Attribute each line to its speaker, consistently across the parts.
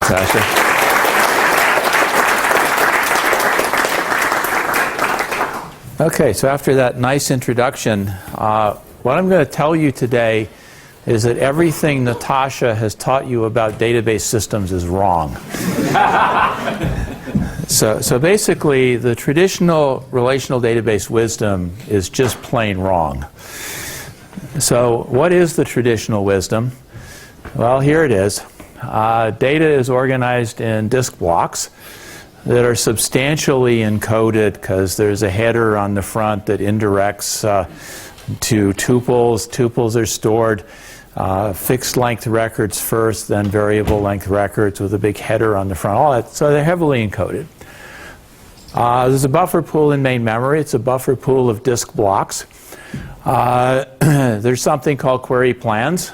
Speaker 1: Sasha. Okay, so after that nice introduction, what I'm going to tell you today is that everything Natasha has taught you about database systems is wrong. So basically, the traditional relational database wisdom is just plain wrong. So what is the traditional wisdom? Well, here it is. Data is organized in disk blocks that are substantially encoded because there's a header on the front that indirects to tuples. Tuples are stored fixed length records first, then variable length records with a big header on the front. All that, so they're heavily encoded. There's a buffer pool in main memory. It's a buffer pool of disk blocks. There's something called query plans.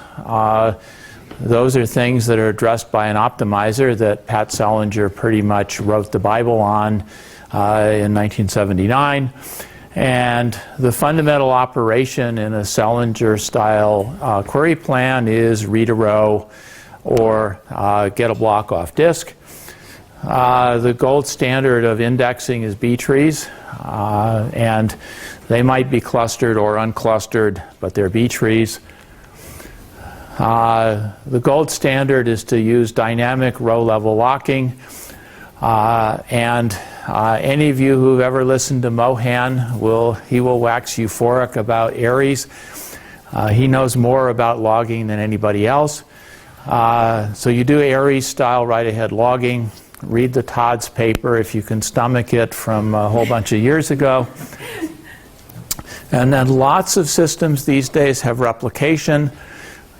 Speaker 1: Those are things that are addressed by an optimizer that Pat Selinger pretty much wrote the Bible on in 1979. And the fundamental operation in a Selinger-style query plan is read a row or get a block off disk. The gold standard of indexing is B trees, and they might be clustered or unclustered, but they're B trees. The gold standard is to use dynamic row-level locking, and any of you who've ever listened to Mohan will wax euphoric about Aries. He knows more about logging than anybody else. So you do Aries-style write-ahead logging. Read the Todd's paper if you can stomach it from a whole bunch of years ago. And then lots of systems these days have replication.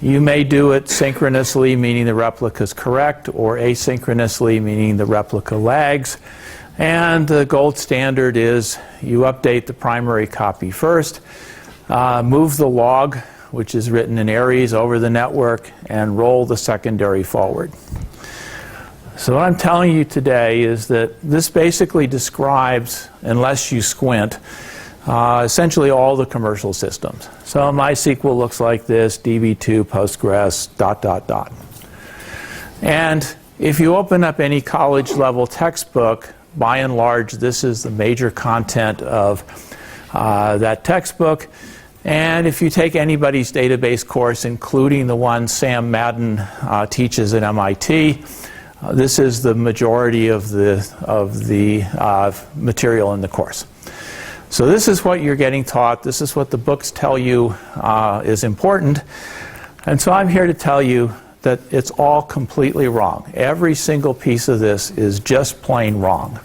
Speaker 1: You may do it synchronously, meaning the replica is correct, or asynchronously, meaning the replica lags. And the gold standard is you update the primary copy first, move the log, which is written in Aries, over the network, and roll the secondary forward. So what I'm telling you today is that this basically describes, unless you squint, essentially all the commercial systems. So MySQL looks like this, DB2, Postgres, ... And if you open up any college-level textbook, by and large, this is the major content of that textbook. And if you take anybody's database course, including the one Sam Madden teaches at MIT, this is the majority of the material in the course. So this is what you're getting taught. This is what the books tell you is important. And so I'm here to tell you that it's all completely wrong. Every single piece of this is just plain wrong.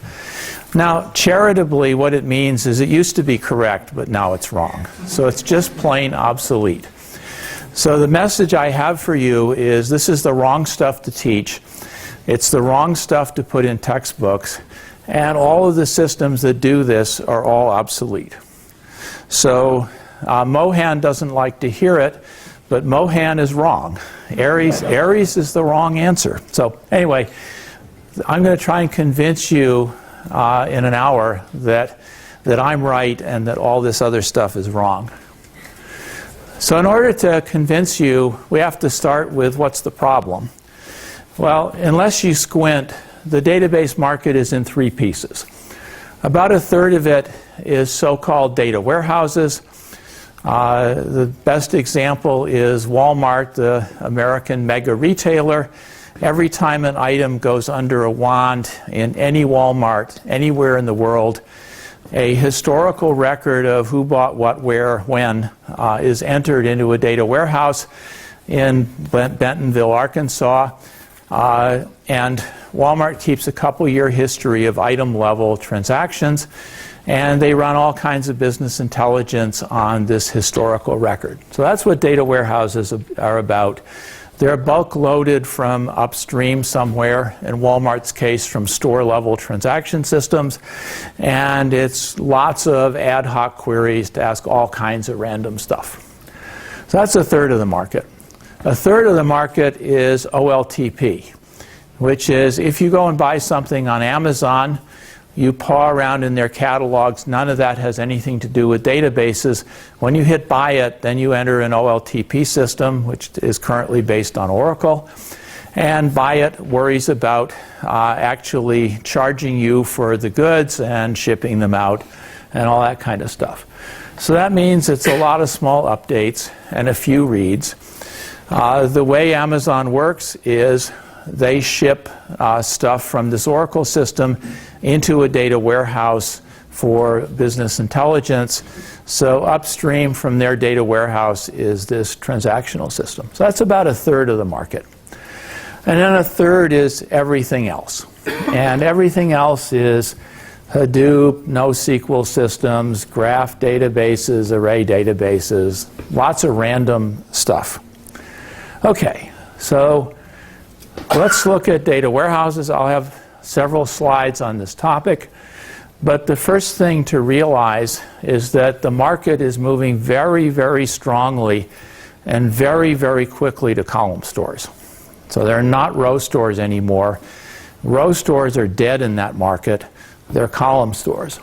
Speaker 1: Now, charitably, what it means is it used to be correct, but now it's wrong. So it's just plain obsolete. So the message I have for you is this is the wrong stuff to teach. It's the wrong stuff to put in textbooks. And all of the systems that do this are all obsolete. So Mohan doesn't like to hear it, but Mohan is wrong. Aries is the wrong answer. So anyway, I'm going to try and convince you in an hour that I'm right and that all this other stuff is wrong. So in order to convince you, we have to start with what's the problem. Well, unless you squint, the database market is in three pieces. About a third of it is so-called data warehouses. The best example is Walmart, the American mega retailer. Every time an item goes under a wand in any Walmart, anywhere in the world, a historical record of who bought what, where, when is entered into a data warehouse in Bentonville, Arkansas. And Walmart keeps a couple-year history of item-level transactions, and they run all kinds of business intelligence on this historical record. So that's what data warehouses are about. They're bulk loaded from upstream somewhere, in Walmart's case from store-level transaction systems, and it's lots of ad hoc queries to ask all kinds of random stuff. So that's a third of the market. A third of the market is OLTP, which is if you go and buy something on Amazon, you paw around in their catalogs, none of that has anything to do with databases. When you hit buy it, then you enter an OLTP system, which is currently based on Oracle. and buy it worries about actually charging you for the goods and shipping them out and all that kind of stuff. So that means it's a lot of small updates and a few reads. The way Amazon works is they ship stuff from this Oracle system into a data warehouse for business intelligence. So upstream from their data warehouse is this transactional system. So that's about a third of the market. And then a third is everything else. And everything else is Hadoop, NoSQL systems, graph databases, array databases, lots of random stuff. Okay, so let's look at data warehouses. I'll have several slides on this topic. But the first thing to realize is that the market is moving very, very strongly and very, very quickly to column stores. So they're not row stores anymore. Row stores are dead in that market. They're column stores.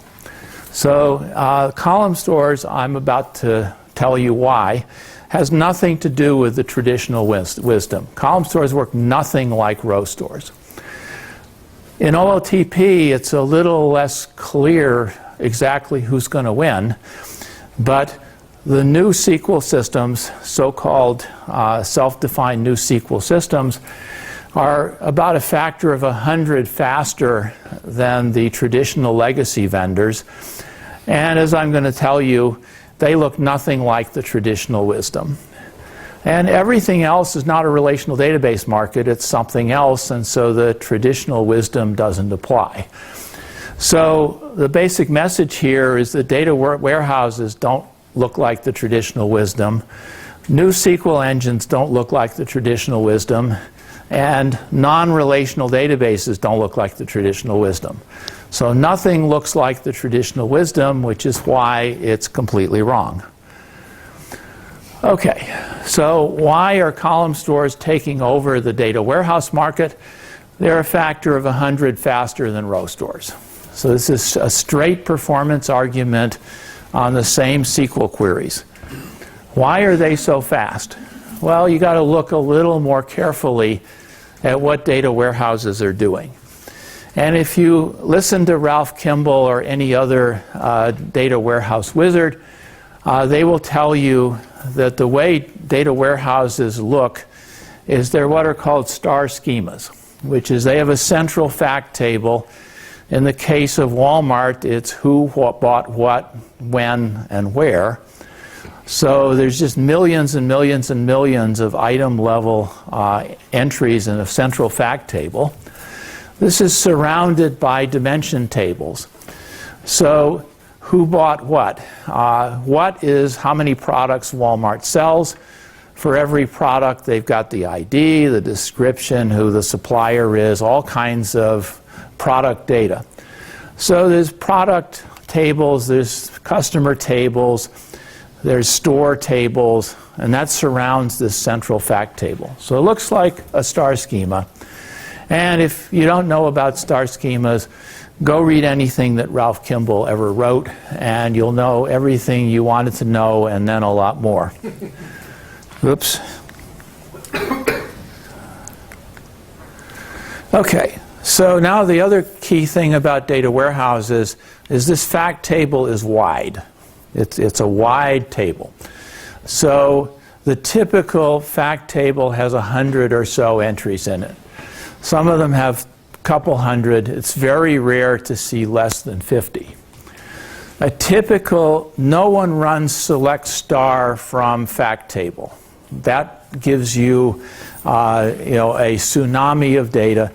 Speaker 1: So column stores, I'm about to tell you why, has nothing to do with the traditional wisdom. Column stores work nothing like row stores. In OLTP, it's a little less clear exactly who's going to win, but the new SQL systems, so-called self-defined new SQL systems, are about a factor of 100 faster than the traditional legacy vendors. And as I'm going to tell you, they look nothing like the traditional wisdom. And everything else is not a relational database market, it's something else, and so the traditional wisdom doesn't apply. So the basic message here is that data warehouses don't look like the traditional wisdom, new SQL engines don't look like the traditional wisdom, and non-relational databases don't look like the traditional wisdom. So nothing looks like the traditional wisdom, which is why it's completely wrong. Okay, so why are column stores taking over the data warehouse market? They're a factor of 100 faster than row stores. So this is a straight performance argument on the same SQL queries. Why are they so fast? Well, you got to look a little more carefully at what data warehouses are doing. And if you listen to Ralph Kimball or any other data warehouse wizard, they will tell you that the way data warehouses look is they're what are called star schemas, which is they have a central fact table. In the case of Walmart, it's who, what, bought what, when, and where. So there's just millions and millions and millions of item-level entries in a central fact table. This is surrounded by dimension tables. So who bought what? What is how many products Walmart sells. For every product, they've got the ID, the description, who the supplier is, all kinds of product data. So there's product tables, there's customer tables, there's store tables, and that surrounds this central fact table. So it looks like a star schema. And if you don't know about star schemas, go read anything that Ralph Kimball ever wrote, and you'll know everything you wanted to know and then a lot more. Oops. Okay, so now the other key thing about data warehouses is this fact table is wide. It's a wide table. So the typical fact table has 100 or so entries in it. Some of them have a couple hundred. It's very rare to see less than 50. A typical, no one runs select star from fact table. That gives you, a tsunami of data.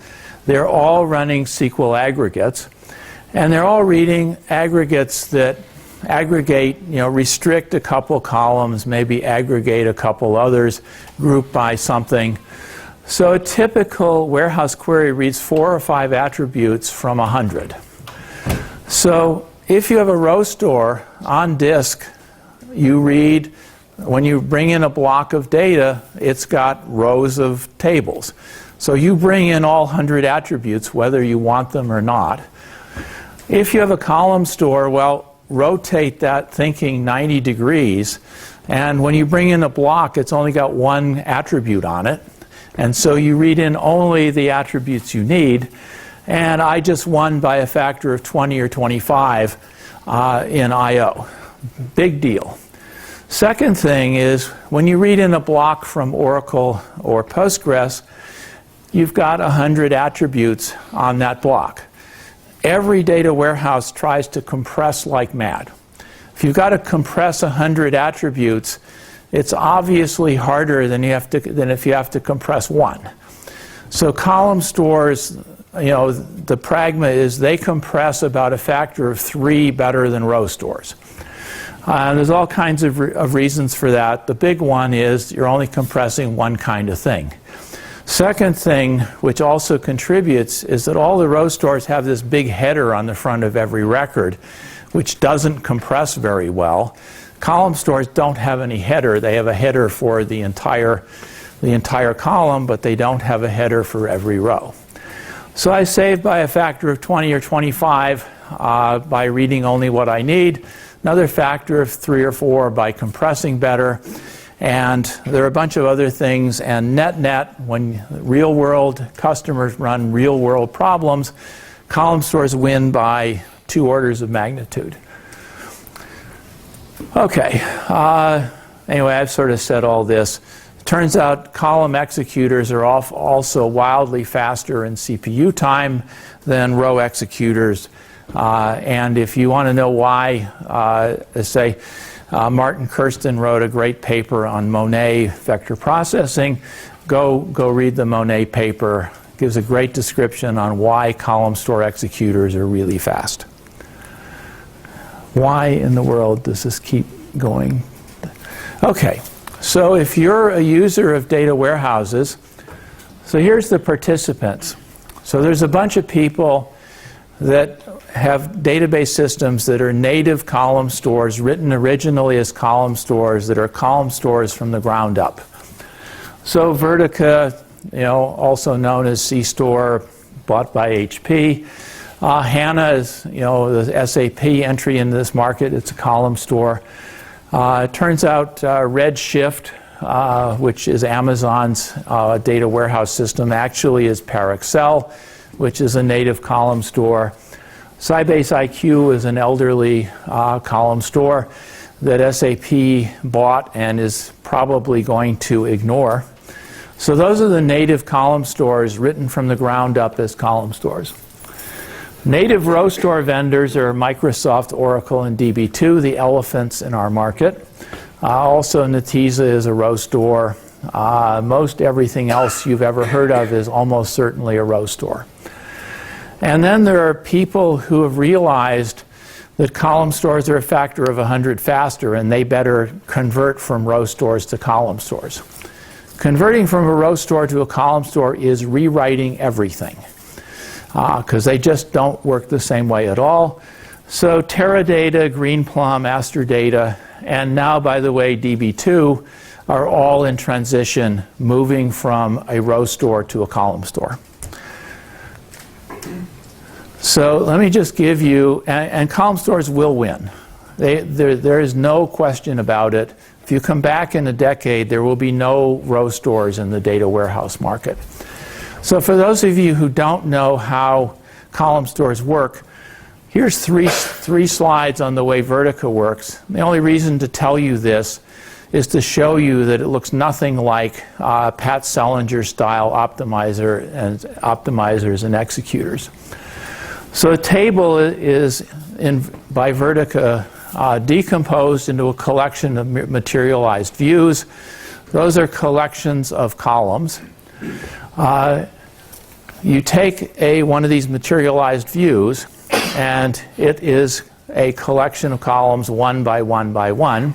Speaker 1: They're all running SQL aggregates, and they're all reading aggregates that aggregate, restrict a couple columns, maybe aggregate a couple others, group by something. So a typical warehouse query reads 4 or 5 attributes from 100. So if you have a row store on disk, you read, when you bring in a block of data, it's got rows of tables. So you bring in all 100 attributes, whether you want them or not. If you have a column store, well, rotate that thinking 90 degrees, and when you bring in a block, it's only got 1 attribute on it. And so you read in only the attributes you need. And I just won by a factor of 20 or 25 in I/O. Big deal. Second thing is, when you read in a block from Oracle or Postgres, you've got 100 attributes on that block. Every data warehouse tries to compress like mad. If you've got to compress 100 attributes, it's obviously harder than if you have to compress one. So column stores, the pragma is they compress about a factor of 3 better than row stores. There's all kinds of reasons for that. The big one is you're only compressing one kind of thing. Second thing, which also contributes, is that all the row stores have this big header on the front of every record, which doesn't compress very well. Column stores don't have any header. They have a header for the entire column, but they don't have a header for every row. So I saved by a factor of 20 or 25 by reading only what I need. Another factor of 3 or 4 by compressing better. And there are a bunch of other things. And net, when real-world customers run real-world problems, column stores win by 2 orders of magnitude. Okay. Anyway, I've sort of said all this. Turns out column executors are also wildly faster in CPU time than row executors. And if you want to know why, say, Martin Kirsten wrote a great paper on Monet vector processing. Go read the Monet paper. It gives a great description on why column store executors are really fast. Why in the world does this keep going? Okay, so if you're a user of data warehouses, so here's the participants. So there's a bunch of people that have database systems that are native column stores, written originally as column stores, that are column stores from the ground up. So Vertica, also known as C-Store, bought by HP. HANA is, the SAP entry into this market. It's a column store. It turns out Redshift, which is Amazon's data warehouse system, actually is Parexel, which is a native column store. Sybase IQ is an elderly column store that SAP bought and is probably going to ignore. So those are the native column stores written from the ground up as column stores. Native row store vendors are Microsoft, Oracle, and DB2, the elephants in our market. Also, Netezza is a row store. Most everything else you've ever heard of is almost certainly a row store. And then there are people who have realized that column stores are a factor of 100 faster, and they better convert from row stores to column stores. Converting from a row store to a column store is rewriting everything, because they just don't work the same way at all. So Teradata, Greenplum, Astrodata, and now, by the way, DB2 are all in transition, moving from a row store to a column store. So let me just give you, and column stores will win. There is no question about it. If you come back in a decade, there will be no row stores in the data warehouse market. So for those of you who don't know how column stores work, here's three slides on the way Vertica works. The only reason to tell you this is to show you that it looks nothing like Pat Selinger style optimizers and executors. So a table is, by Vertica, decomposed into a collection of materialized views. Those are collections of columns. You take one of these materialized views, and it is a collection of columns 1 by 1 by 1.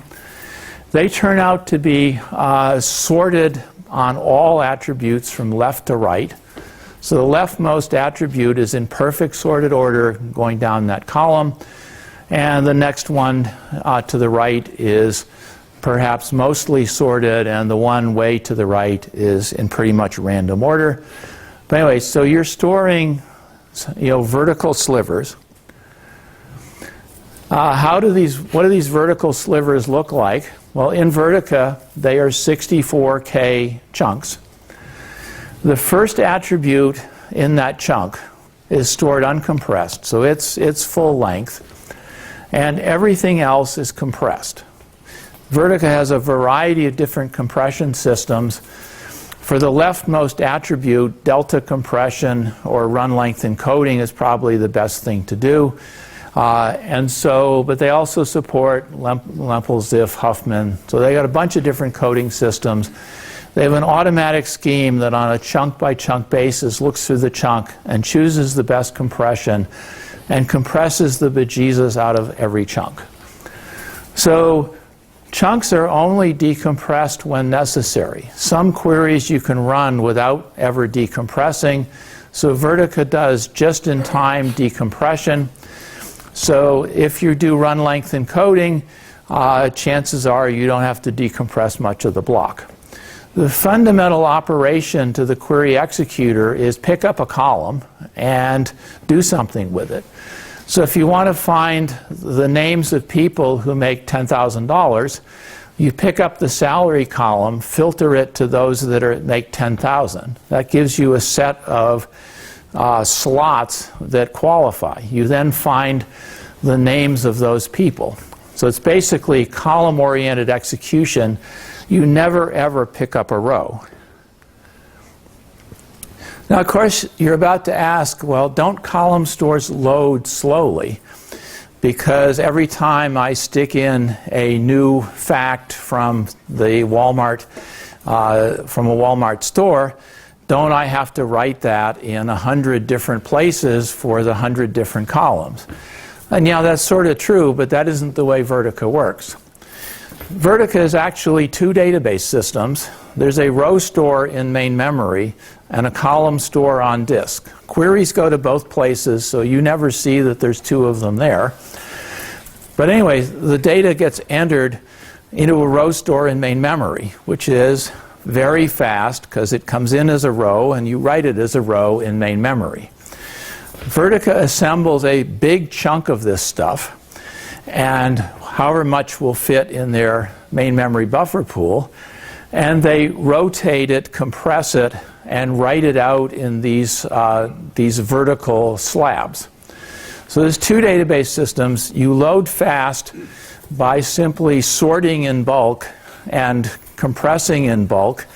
Speaker 1: They turn out to be sorted on all attributes from left to right. So the leftmost attribute is in perfect sorted order going down that column, and the next one to the right is perhaps mostly sorted, and the one way to the right is in pretty much random order. But anyway, so you're storing vertical slivers. What do these vertical slivers look like? Well, in Vertica, they are 64K chunks. The first attribute in that chunk is stored uncompressed, so it's full length, and everything else is compressed. Vertica has a variety of different compression systems. For the leftmost attribute, delta compression or run length encoding is probably the best thing to do. But they also support Lempel, Ziff, Huffman. So they got a bunch of different coding systems. They have an automatic scheme that on a chunk-by-chunk basis looks through the chunk and chooses the best compression and compresses the bejesus out of every chunk. So chunks are only decompressed when necessary. Some queries you can run without ever decompressing. So Vertica does just-in-time decompression. So if you do run length encoding, chances are you don't have to decompress much of the block. The fundamental operation to the query executor is pick up a column and do something with it. So if you want to find the names of people who make $10,000, you pick up the salary column, filter it to those that make $10,000. That gives you a set of slots that qualify. You then find the names of those people. So it's basically column-oriented execution. You never ever pick up a row. Now, of course, you're about to ask, well, don't column stores load slowly? Because every time I stick in a new fact from the Walmart, from a Walmart store, don't I have to write that in 100 different places for the 100 different columns? And yeah, that's sort of true, but that isn't the way Vertica works. Vertica is actually two database systems. There's a row store in main memory and a column store on disk. Queries go to both places, so you never see that there's two of them there. But anyway, the data gets entered into a row store in main memory, which is very fast because it comes in as a row and you write it as a row in main memory. Vertica assembles a big chunk of this stuff, and however much will fit in their main memory buffer pool, and they rotate it, compress it, and write it out in these vertical slabs. So there's two database systems. You load fast by simply sorting in bulk and compressing in bulk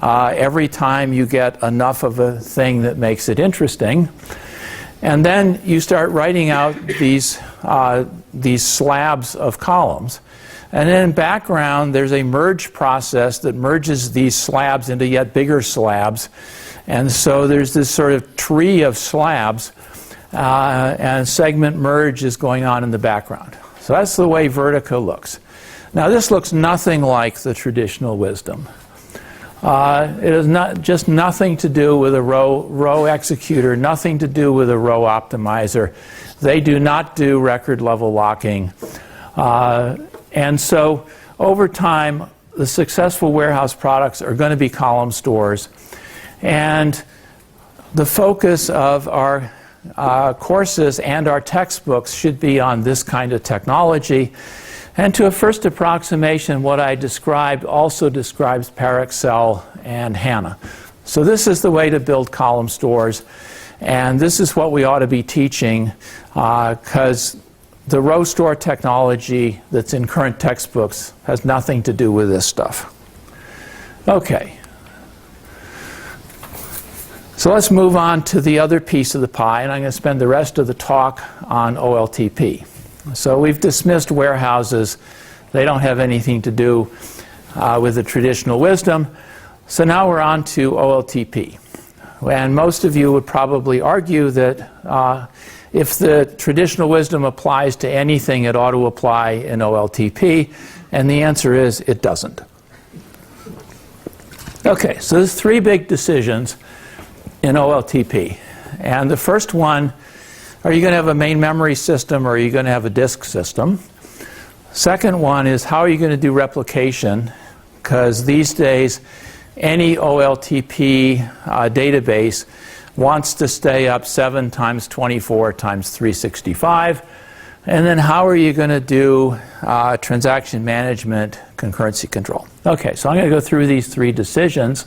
Speaker 1: every time you get enough of a thing that makes it interesting. And then you start writing out these slabs of columns. And then in background, there's a merge process that merges these slabs into yet bigger slabs. And so there's this sort of tree of slabs, and segment merge is going on in the background. So that's the way Vertica looks. Now this looks nothing like the traditional wisdom. It has just nothing to do with a row executor, nothing to do with a row optimizer. They do not do record level locking. And so over time, the successful warehouse products are going to be column stores. And the focus of our courses and our textbooks should be on this kind of technology. And to a first approximation, what I described also describes Parexel and HANA. So this is the way to build column stores, and this is what we ought to be teaching, because the row store technology that's in current textbooks has nothing to do with this stuff. Okay. So let's move on to the other piece of the pie, and I'm going to spend the rest of the talk on OLTP. So we've dismissed warehouses. They don't have anything to do with the traditional wisdom. So now we're on to OLTP. And most of you would probably argue that if the traditional wisdom applies to anything, it ought to apply in OLTP. And the answer is it doesn't. Okay, so there's three big decisions in OLTP. And the first one, are you going to have a main memory system or are you going to have a disk system? Second one is, how are you going to do replication? Because these days, any OLTP database wants to stay up 7 times 24 times 365. And then how are you going to do transaction management, concurrency control? Okay, so I'm going to go through these three decisions.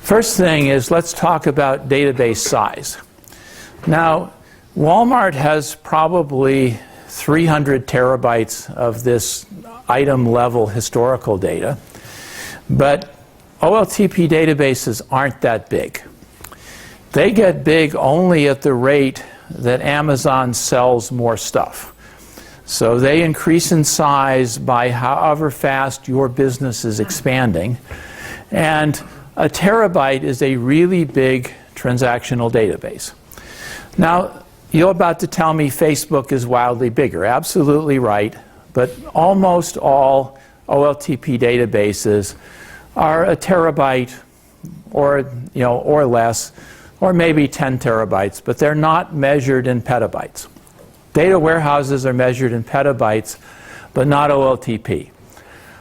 Speaker 1: First thing is, let's talk about database size. Now, Walmart has probably 300 terabytes of this item level historical data, but OLTP databases aren't that big. They get big only at the rate that Amazon sells more stuff. So they increase in size by however fast your business is expanding. And a terabyte is a really big transactional database. Now, you're about to tell me Facebook is wildly bigger. Absolutely right. But almost all OLTP databases are a terabyte or less, or maybe 10 terabytes, but they're not measured in petabytes. Data warehouses are measured in petabytes, but not OLTP.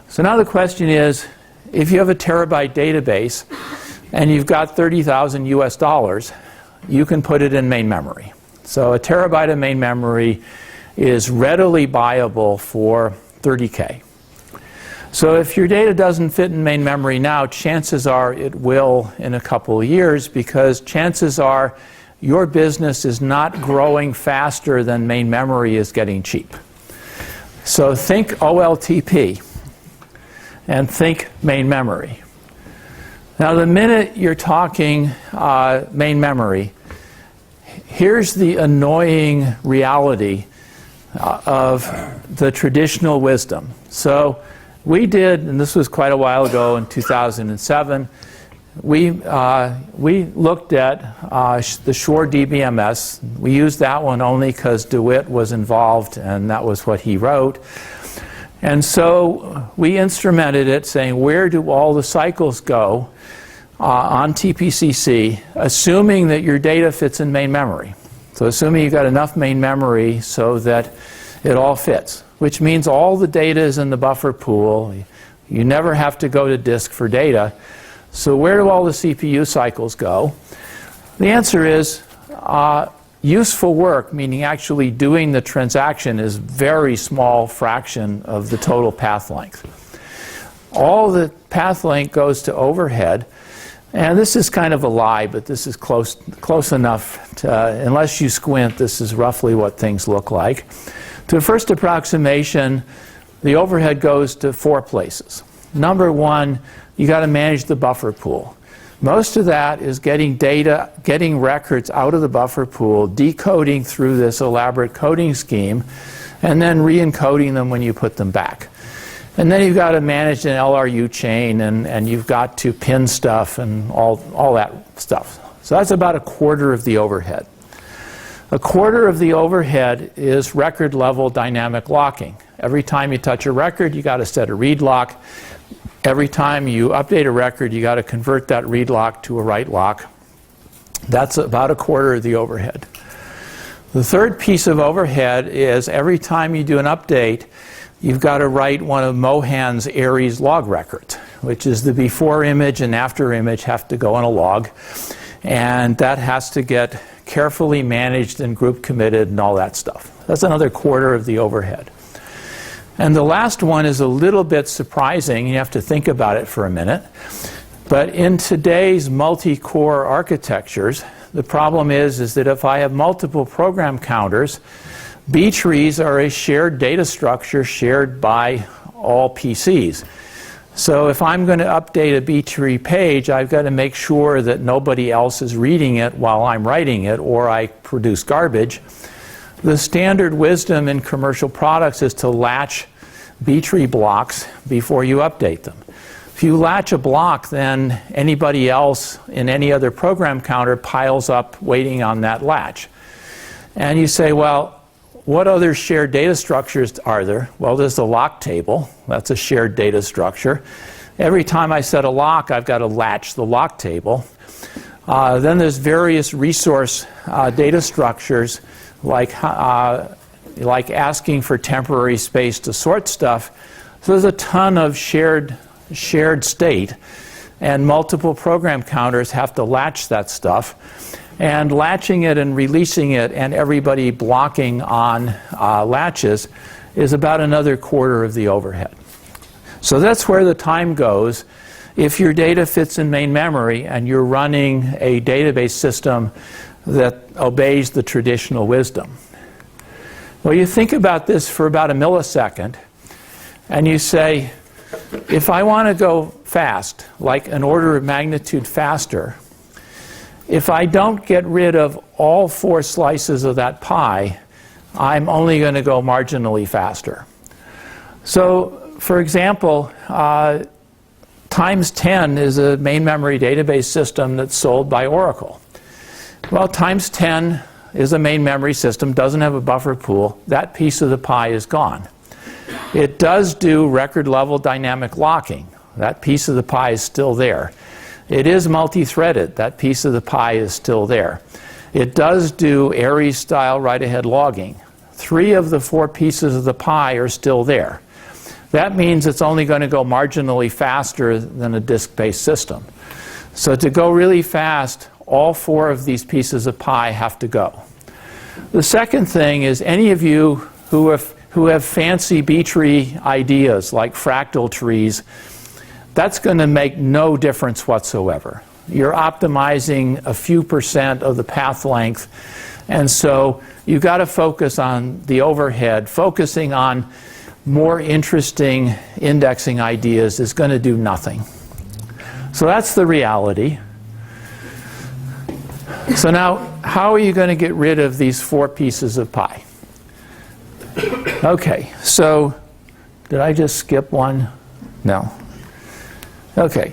Speaker 1: So now the question is, if you have a terabyte database and you've got 30,000 US dollars, you can put it in main memory. So a terabyte of main memory is readily buyable for 30K. So if your data doesn't fit in main memory now, chances are it will in a couple of years, because chances are your business is not growing faster than main memory is getting cheap. So think OLTP and think main memory. Now, the minute you're talking main memory, here's the annoying reality of the traditional wisdom. So we did, and this was quite a while ago in 2007, we looked at the SuRI DBMS. We used that one only because DeWitt was involved, and that was what he wrote. And so we instrumented it, saying, where do all the cycles go on TPCC, assuming that your data fits in main memory. So assuming you've got enough main memory so that it all fits, which means all the data is in the buffer pool. You never have to go to disk for data. So where do all the CPU cycles go? The answer is useful work, meaning actually doing the transaction, is very small fraction of the total path length. All the path length goes to overhead. And this is kind of a lie, but this is close enough to, unless you squint, this is roughly what things look like. To a first approximation, the overhead goes to 4 places. Number one, you got to manage the buffer pool. Most of that is getting data, getting records out of the buffer pool, decoding through this elaborate coding scheme, and then re-encoding them when you put them back. And then you've got to manage an LRU chain, and you've got to pin stuff and all that stuff. So that's about a quarter of the overhead. A quarter of the overhead is record level dynamic locking. Every time you touch a record, you got to set a read lock. Every time you update a record, you got to convert that read lock to a write lock. That's about a quarter of the overhead. The third piece of overhead is every time you do an update, you've got to write one of Mohan's Aries log records, which is the before image and after image have to go in a log. And that has to get carefully managed and group committed and all that stuff. That's another quarter of the overhead. And the last one is a little bit surprising. You have to think about it for a minute. But in today's multi-core architectures, the problem is that if I have multiple program counters, B trees are a shared data structure shared by all PCs. So if I'm going to update a B tree page, I've got to make sure that nobody else is reading it while I'm writing it, or I produce garbage. The standard wisdom in commercial products is to latch B tree blocks before you update them. If you latch a block, then anybody else in any other program counter piles up waiting on that latch. And you say, well, what other shared data structures are there? Well, there's the lock table. That's a shared data structure. Every time I set a lock, I've got to latch the lock table. Then there's various resource data structures, like asking for temporary space to sort stuff. So there's a ton of shared state, and multiple program counters have to latch that stuff. And latching it and releasing it and everybody blocking on latches is about another quarter of the overhead. So that's where the time goes. if your data fits in main memory and you're running a database system that obeys the traditional wisdom. Well, you think about this for about a millisecond, and you say, if I want to go fast, like an order of magnitude faster, if I don't get rid of all 4 slices of that pie, I'm only going to go marginally faster. So, for example, times 10 is a main memory database system that's sold by Oracle. Well, times 10 is a main memory system, doesn't have a buffer pool. That piece of the pie is gone. It does do record level dynamic locking. That piece of the pie is still there. It is multi-threaded. That piece of the pie is still there. It does do Aries-style write-ahead logging. 3 of the 4 pieces of the pie are still there. That means it's only going to go marginally faster than a disk-based system. So to go really fast, all 4 of these pieces of pie have to go. The second thing is, any of you who have fancy B-tree ideas like fractal trees, that's going to make no difference whatsoever. You're optimizing a few % of the path length, and so you've got to focus on the overhead. Focusing on more interesting indexing ideas is going to do nothing. So that's the reality. So now, how are you going to get rid of these 4 pieces of pie? Okay, so did I just skip one? No. Okay,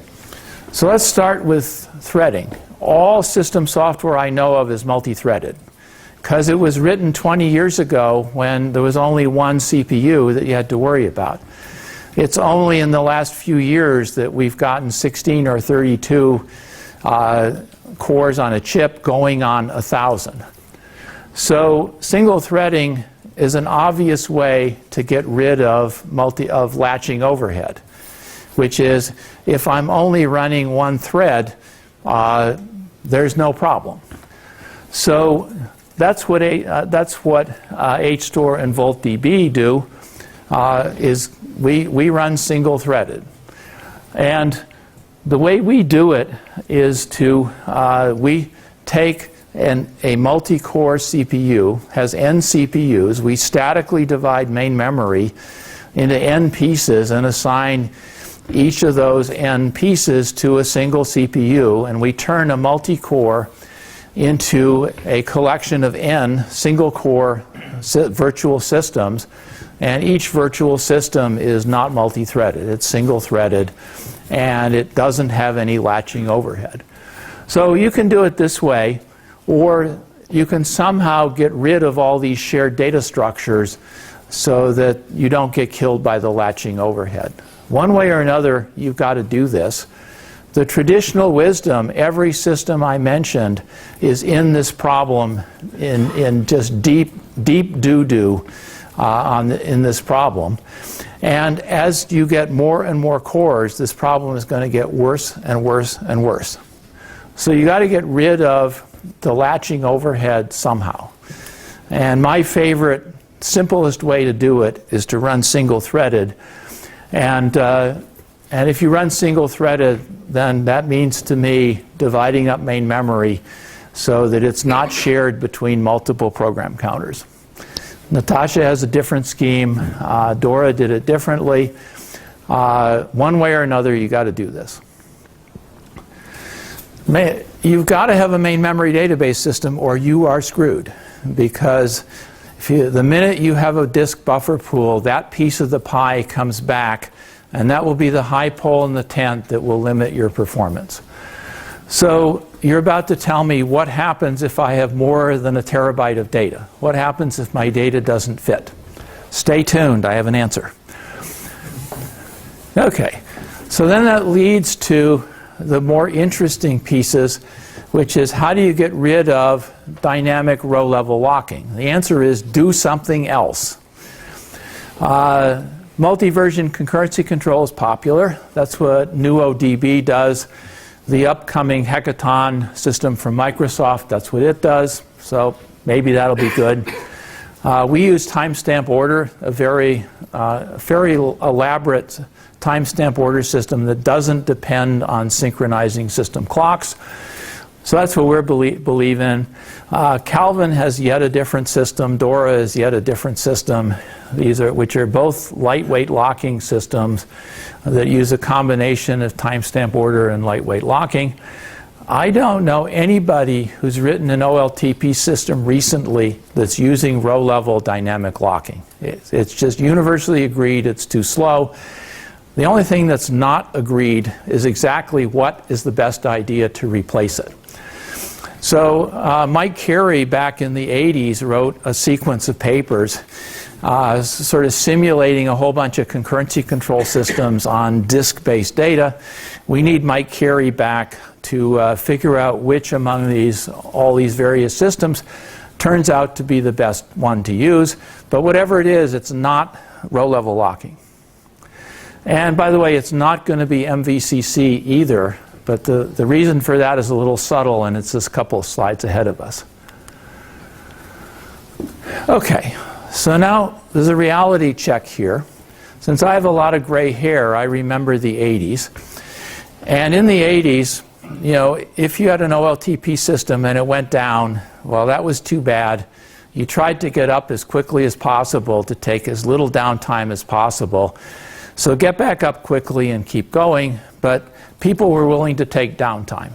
Speaker 1: so let's start with threading. All system software I know of is multi-threaded, because it was written 20 years ago when there was only one CPU that you had to worry about. It's only in the last few years that we've gotten 16 or 32 cores on a chip going on 1,000. So single threading is an obvious way to get rid of latching overhead, which is, if I'm only running 1 thread, there's no problem. So that's what HStore and VoltDB do. Is we run single threaded, and the way we do it is to we take a multi-core CPU, has n CPUs. We statically divide main memory into n pieces and assign each of those n pieces to a single CPU, and we turn a multi-core into a collection of n single-core virtual systems, and each virtual system is not multi-threaded. It's single-threaded, and it doesn't have any latching overhead. So you can do it this way, or you can somehow get rid of all these shared data structures so that you don't get killed by the latching overhead. One way or another, you've got to do this. The traditional wisdom, every system I mentioned, is in this problem, in just deep doo-doo in this problem. And as you get more and more cores, this problem is going to get worse and worse and worse. So you got to get rid of the latching overhead somehow. And my favorite, simplest way to do it is to run single-threaded. And if you run single-threaded, then that means to me dividing up main memory so that it's not shared between multiple program counters. Natasha has a different scheme. Dora did it differently. One way or another, you got to do this. You've got to have a main memory database system, or you are screwed, because the minute you have a disk buffer pool, that piece of the pie comes back, and that will be the high pole in the tent that will limit your performance. So you're about to tell me what happens if I have more than a terabyte of data. What happens if my data doesn't fit? Stay tuned, I have an answer. Okay, so then that leads to the more interesting pieces, which is, how do you get rid of dynamic row-level locking? The answer is, do something else. Multi-version concurrency control is popular. That's what NuoDB does. The upcoming Hackathon system from Microsoft, that's what it does. So maybe that'll be good. We use timestamp order, a very elaborate timestamp order system that doesn't depend on synchronizing system clocks. So that's what we believe in. Calvin has yet a different system. Dora is yet a different system. Which are both lightweight locking systems that use a combination of timestamp order and lightweight locking. I don't know anybody who's written an OLTP system recently that's using row-level dynamic locking. It's just universally agreed it's too slow. The only thing that's not agreed is exactly what is the best idea to replace it. So Mike Carey back in the 80s wrote a sequence of papers sort of simulating a whole bunch of concurrency control systems on disk-based data. We need Mike Carey back to figure out which among all these various systems turns out to be the best one to use. But whatever it is, it's not row-level locking. And by the way, it's not going to be MVCC either. But the reason for that is a little subtle, and it's this couple of slides ahead of us. Okay, so now there's a reality check here. Since I have a lot of gray hair, I remember the 80s. And in the 80s, you know, if you had an OLTP system and it went down, well, that was too bad. You tried to get up as quickly as possible to take as little downtime as possible. So get back up quickly and keep going. But people were willing to take downtime.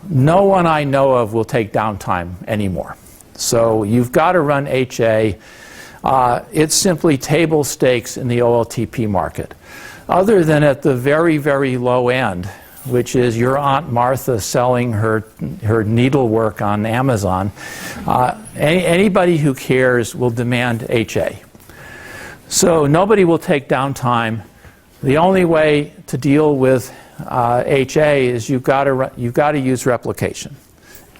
Speaker 1: No one I know of will take downtime anymore. So you've got to run HA. It's simply table stakes in the OLTP market. Other than at the very, very low end, which is your Aunt Martha selling her needlework on Amazon, anybody who cares will demand HA. So nobody will take downtime. The only way to deal with HA is you've got to use replication.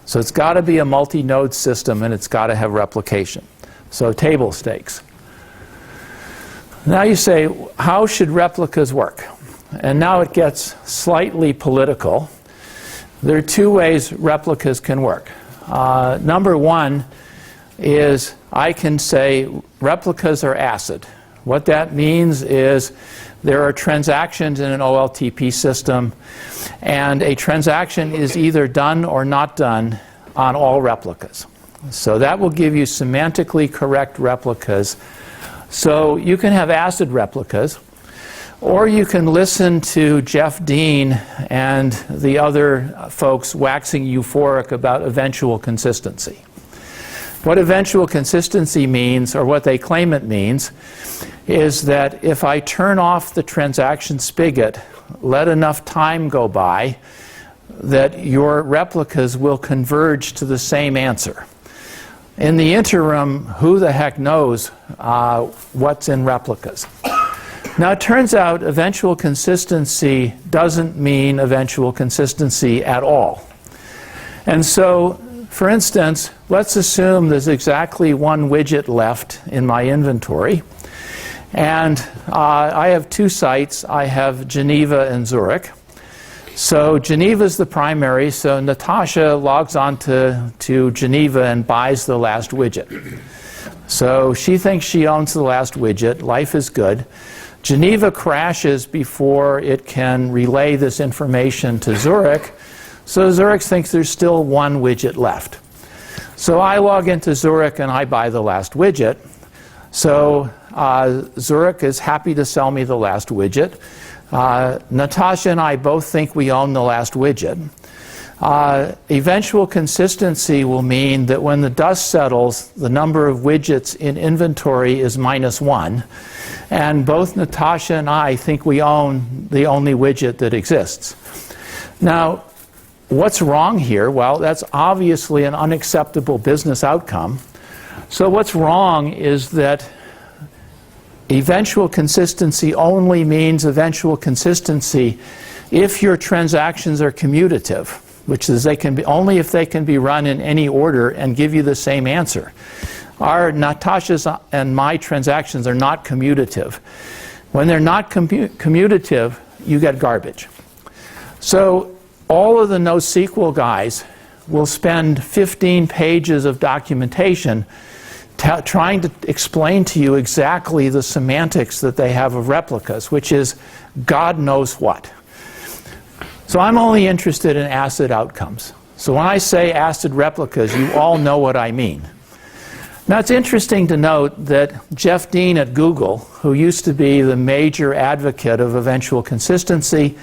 Speaker 1: So it's got to be a multi-node system, and it's got to have replication. So table stakes. Now you say, how should replicas work? And now it gets slightly political. There are two ways replicas can work. Number one is I can say replicas are ACID. What that means is there are transactions in an OLTP system, and a transaction is either done or not done on all replicas. So that will give you semantically correct replicas. So you can have ACID replicas, or you can listen to Jeff Dean and the other folks waxing euphoric about eventual consistency. What eventual consistency means, or what they claim it means, is that if I turn off the transaction spigot, let enough time go by, that your replicas will converge to the same answer. In the interim, who the heck knows what's in replicas? Now, it turns out eventual consistency doesn't mean eventual consistency at all. And so, for instance, let's assume there's exactly one widget left in my inventory. And I have two sites. I have Geneva and Zurich. So Geneva's the primary, so Natasha logs on to Geneva and buys the last widget. So she thinks she owns the last widget. Life is good. Geneva crashes before it can relay this information to Zurich. So Zurich thinks there's still one widget left. So I log into Zurich and I buy the last widget. So Zurich is happy to sell me the last widget. Natasha and I both think we own the last widget. Eventual consistency will mean that when the dust settles, the number of widgets in inventory is -1. And both Natasha and I think we own the only widget that exists. Now, what's wrong here? Well, that's obviously an unacceptable business outcome. So what's wrong is that eventual consistency only means eventual consistency if your transactions are commutative, which is they can be only if they can be run in any order and give you the same answer. Our Natasha's and my transactions are not commutative. When they're not commutative, you get garbage. So all of the NoSQL guys will spend 15 pages of documentation trying to explain to you exactly the semantics that they have of replicas, which is God knows what. So I'm only interested in ACID outcomes. So when I say ACID replicas, you all know what I mean. Now it's interesting to note that Jeff Dean at Google, who used to be the major advocate of eventual consistency,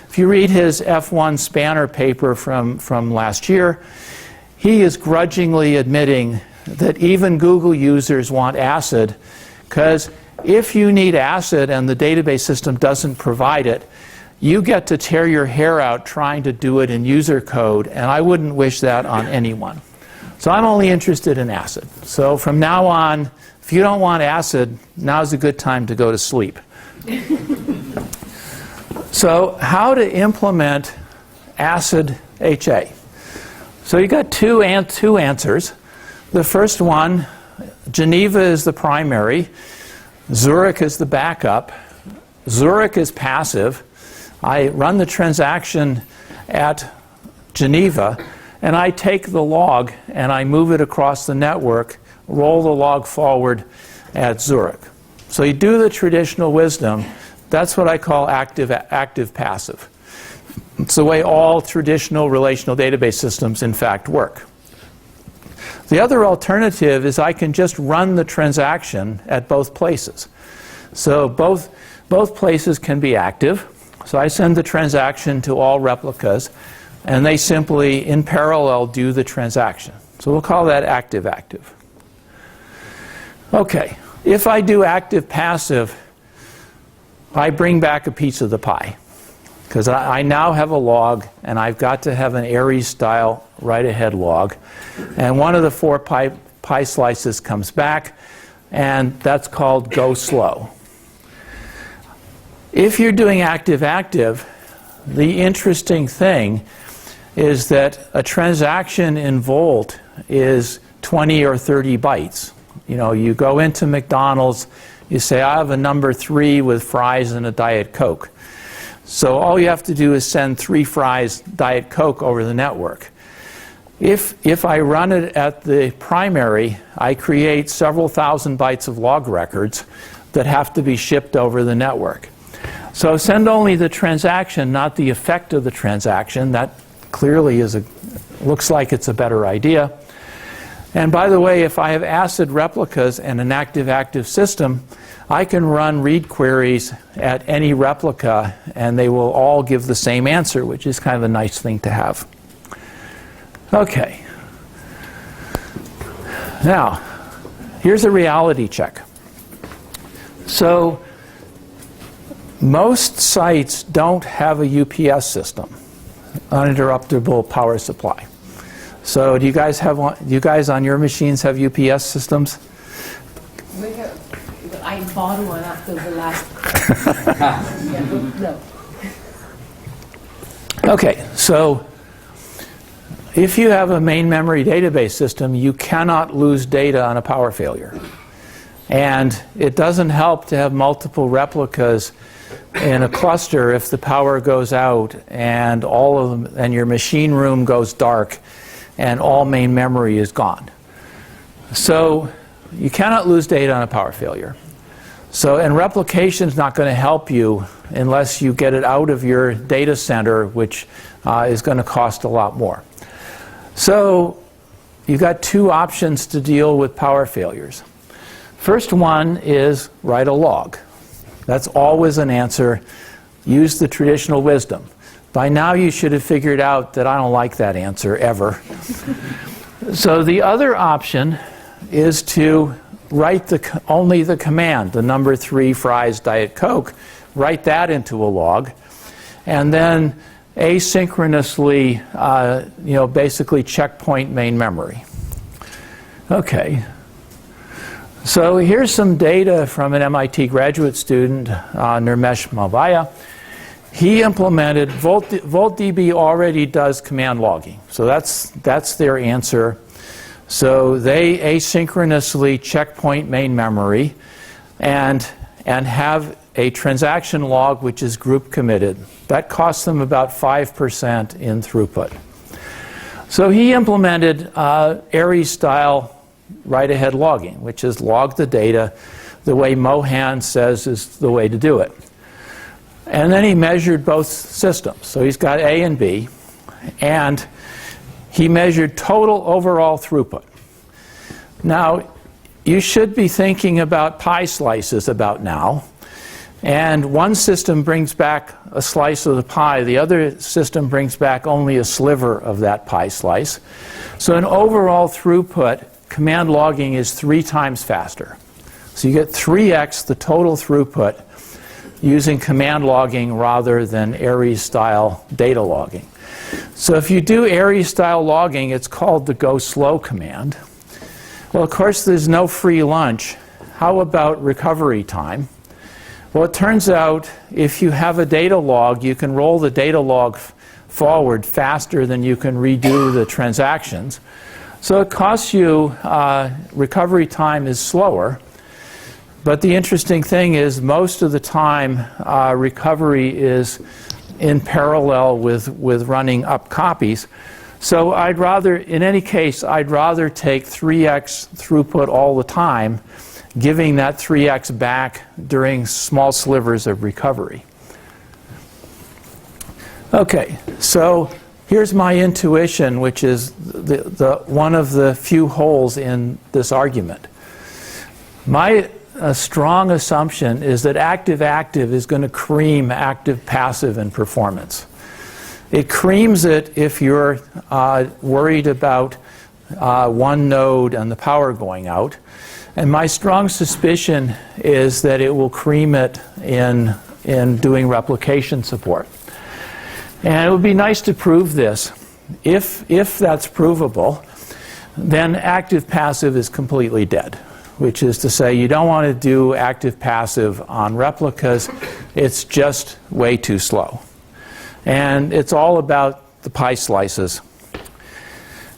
Speaker 1: if you read his F1 Spanner paper from last year, he is grudgingly admitting that even Google users want ACID, because if you need ACID and the database system doesn't provide it, you get to tear your hair out trying to do it in user code, and I wouldn't wish that on anyone. So I'm only interested in ACID. So from now on, if you don't want ACID, now's a good time to go to sleep. So how to implement ACID HA? So you got two answers. The first one, Geneva is the primary, Zurich is the backup. Zurich is passive. I run the transaction at Geneva, and I take the log and I move it across the network, roll the log forward at Zurich. So you do the traditional wisdom. That's what I call active-passive. It's the way all traditional relational database systems, in fact, work. The other alternative is I can just run the transaction at both places. So both places can be active. So I send the transaction to all replicas, and they simply, in parallel, do the transaction. So we'll call that active-active. Okay, if I do active-passive, I bring back a piece of the pie, because I now have a log, and I've got to have an Aries-style write-ahead log. And one of the 4 pie slices comes back, and that's called go slow. If you're doing active-active, the interesting thing is that a transaction in Volt is 20 or 30 bytes. You know, you go into McDonald's, you say, I have a number 3 with fries and a Diet Coke. So all you have to do is send 3 fries, Diet Coke over the network. If I run it at the primary, I create several thousand bytes of log records that have to be shipped over the network. So send only the transaction, not the effect of the transaction. That clearly looks like it's a better idea. And by the way, if I have ACID replicas and an active-active system, I can run read queries at any replica, and they will all give the same answer, which is kind of a nice thing to have. Okay. Now, here's a reality check. So most sites don't have a UPS system, uninterruptible power supply. So do you guys have one? Do you guys on your machines have UPS systems?
Speaker 2: I bought one after the last. No.
Speaker 1: Okay, so if you have a main memory database system, you cannot lose data on a power failure. And it doesn't help to have multiple replicas in a cluster if the power goes out and all of them, and your machine room goes dark and all main memory is gone. So you cannot lose data on a power failure. So, and replication is not going to help you unless you get it out of your data center, which is going to cost a lot more. So you've got 2 options to deal with power failures. First one is write a log. That's always an answer. Use the traditional wisdom. By now you should have figured out that I don't like that answer ever. So the other option is to write only the command, the number 3 fries Diet Coke, write that into a log, and then asynchronously, basically checkpoint main memory. Okay. So here's some data from an MIT graduate student, Nirmesh Malvaya. He implemented, VoltDB already does command logging. So that's their answer. So they asynchronously checkpoint main memory and have a transaction log which is group committed. That costs them about 5% in throughput. So he implemented Aries-style write-ahead logging, which is log the data the way Mohan says is the way to do it. And then he measured both systems. So he's got A and B, and he measured total overall throughput. Now, you should be thinking about pie slices about now. And one system brings back a slice of the pie. The other system brings back only a sliver of that pie slice. So in overall throughput, command logging is 3 times faster. So you get 3x the total throughput using command logging rather than Aries-style data logging. So if you do Aries-style logging, it's called the go slow command. Well, of course, there's no free lunch. How about recovery time? Well, it turns out if you have a data log, you can roll the data log forward faster than you can redo the transactions. So it costs you, recovery time is slower. But the interesting thing is most of the time recovery is in parallel with running up copies. So I'd rather, in any case, I'd rather take 3x throughput all the time, giving that 3x back during small slivers of recovery. Okay, so here's my intuition, which is one of the few holes in this argument. My strong assumption is that active-active is going to cream active-passive in performance. It creams it if you're worried about one node and the power going out. And my strong suspicion is that it will cream it in doing replication support. And it would be nice to prove this. If that's provable, then active-passive is completely dead, which is to say you don't want to do active-passive on replicas. It's just way too slow. And it's all about the pie slices.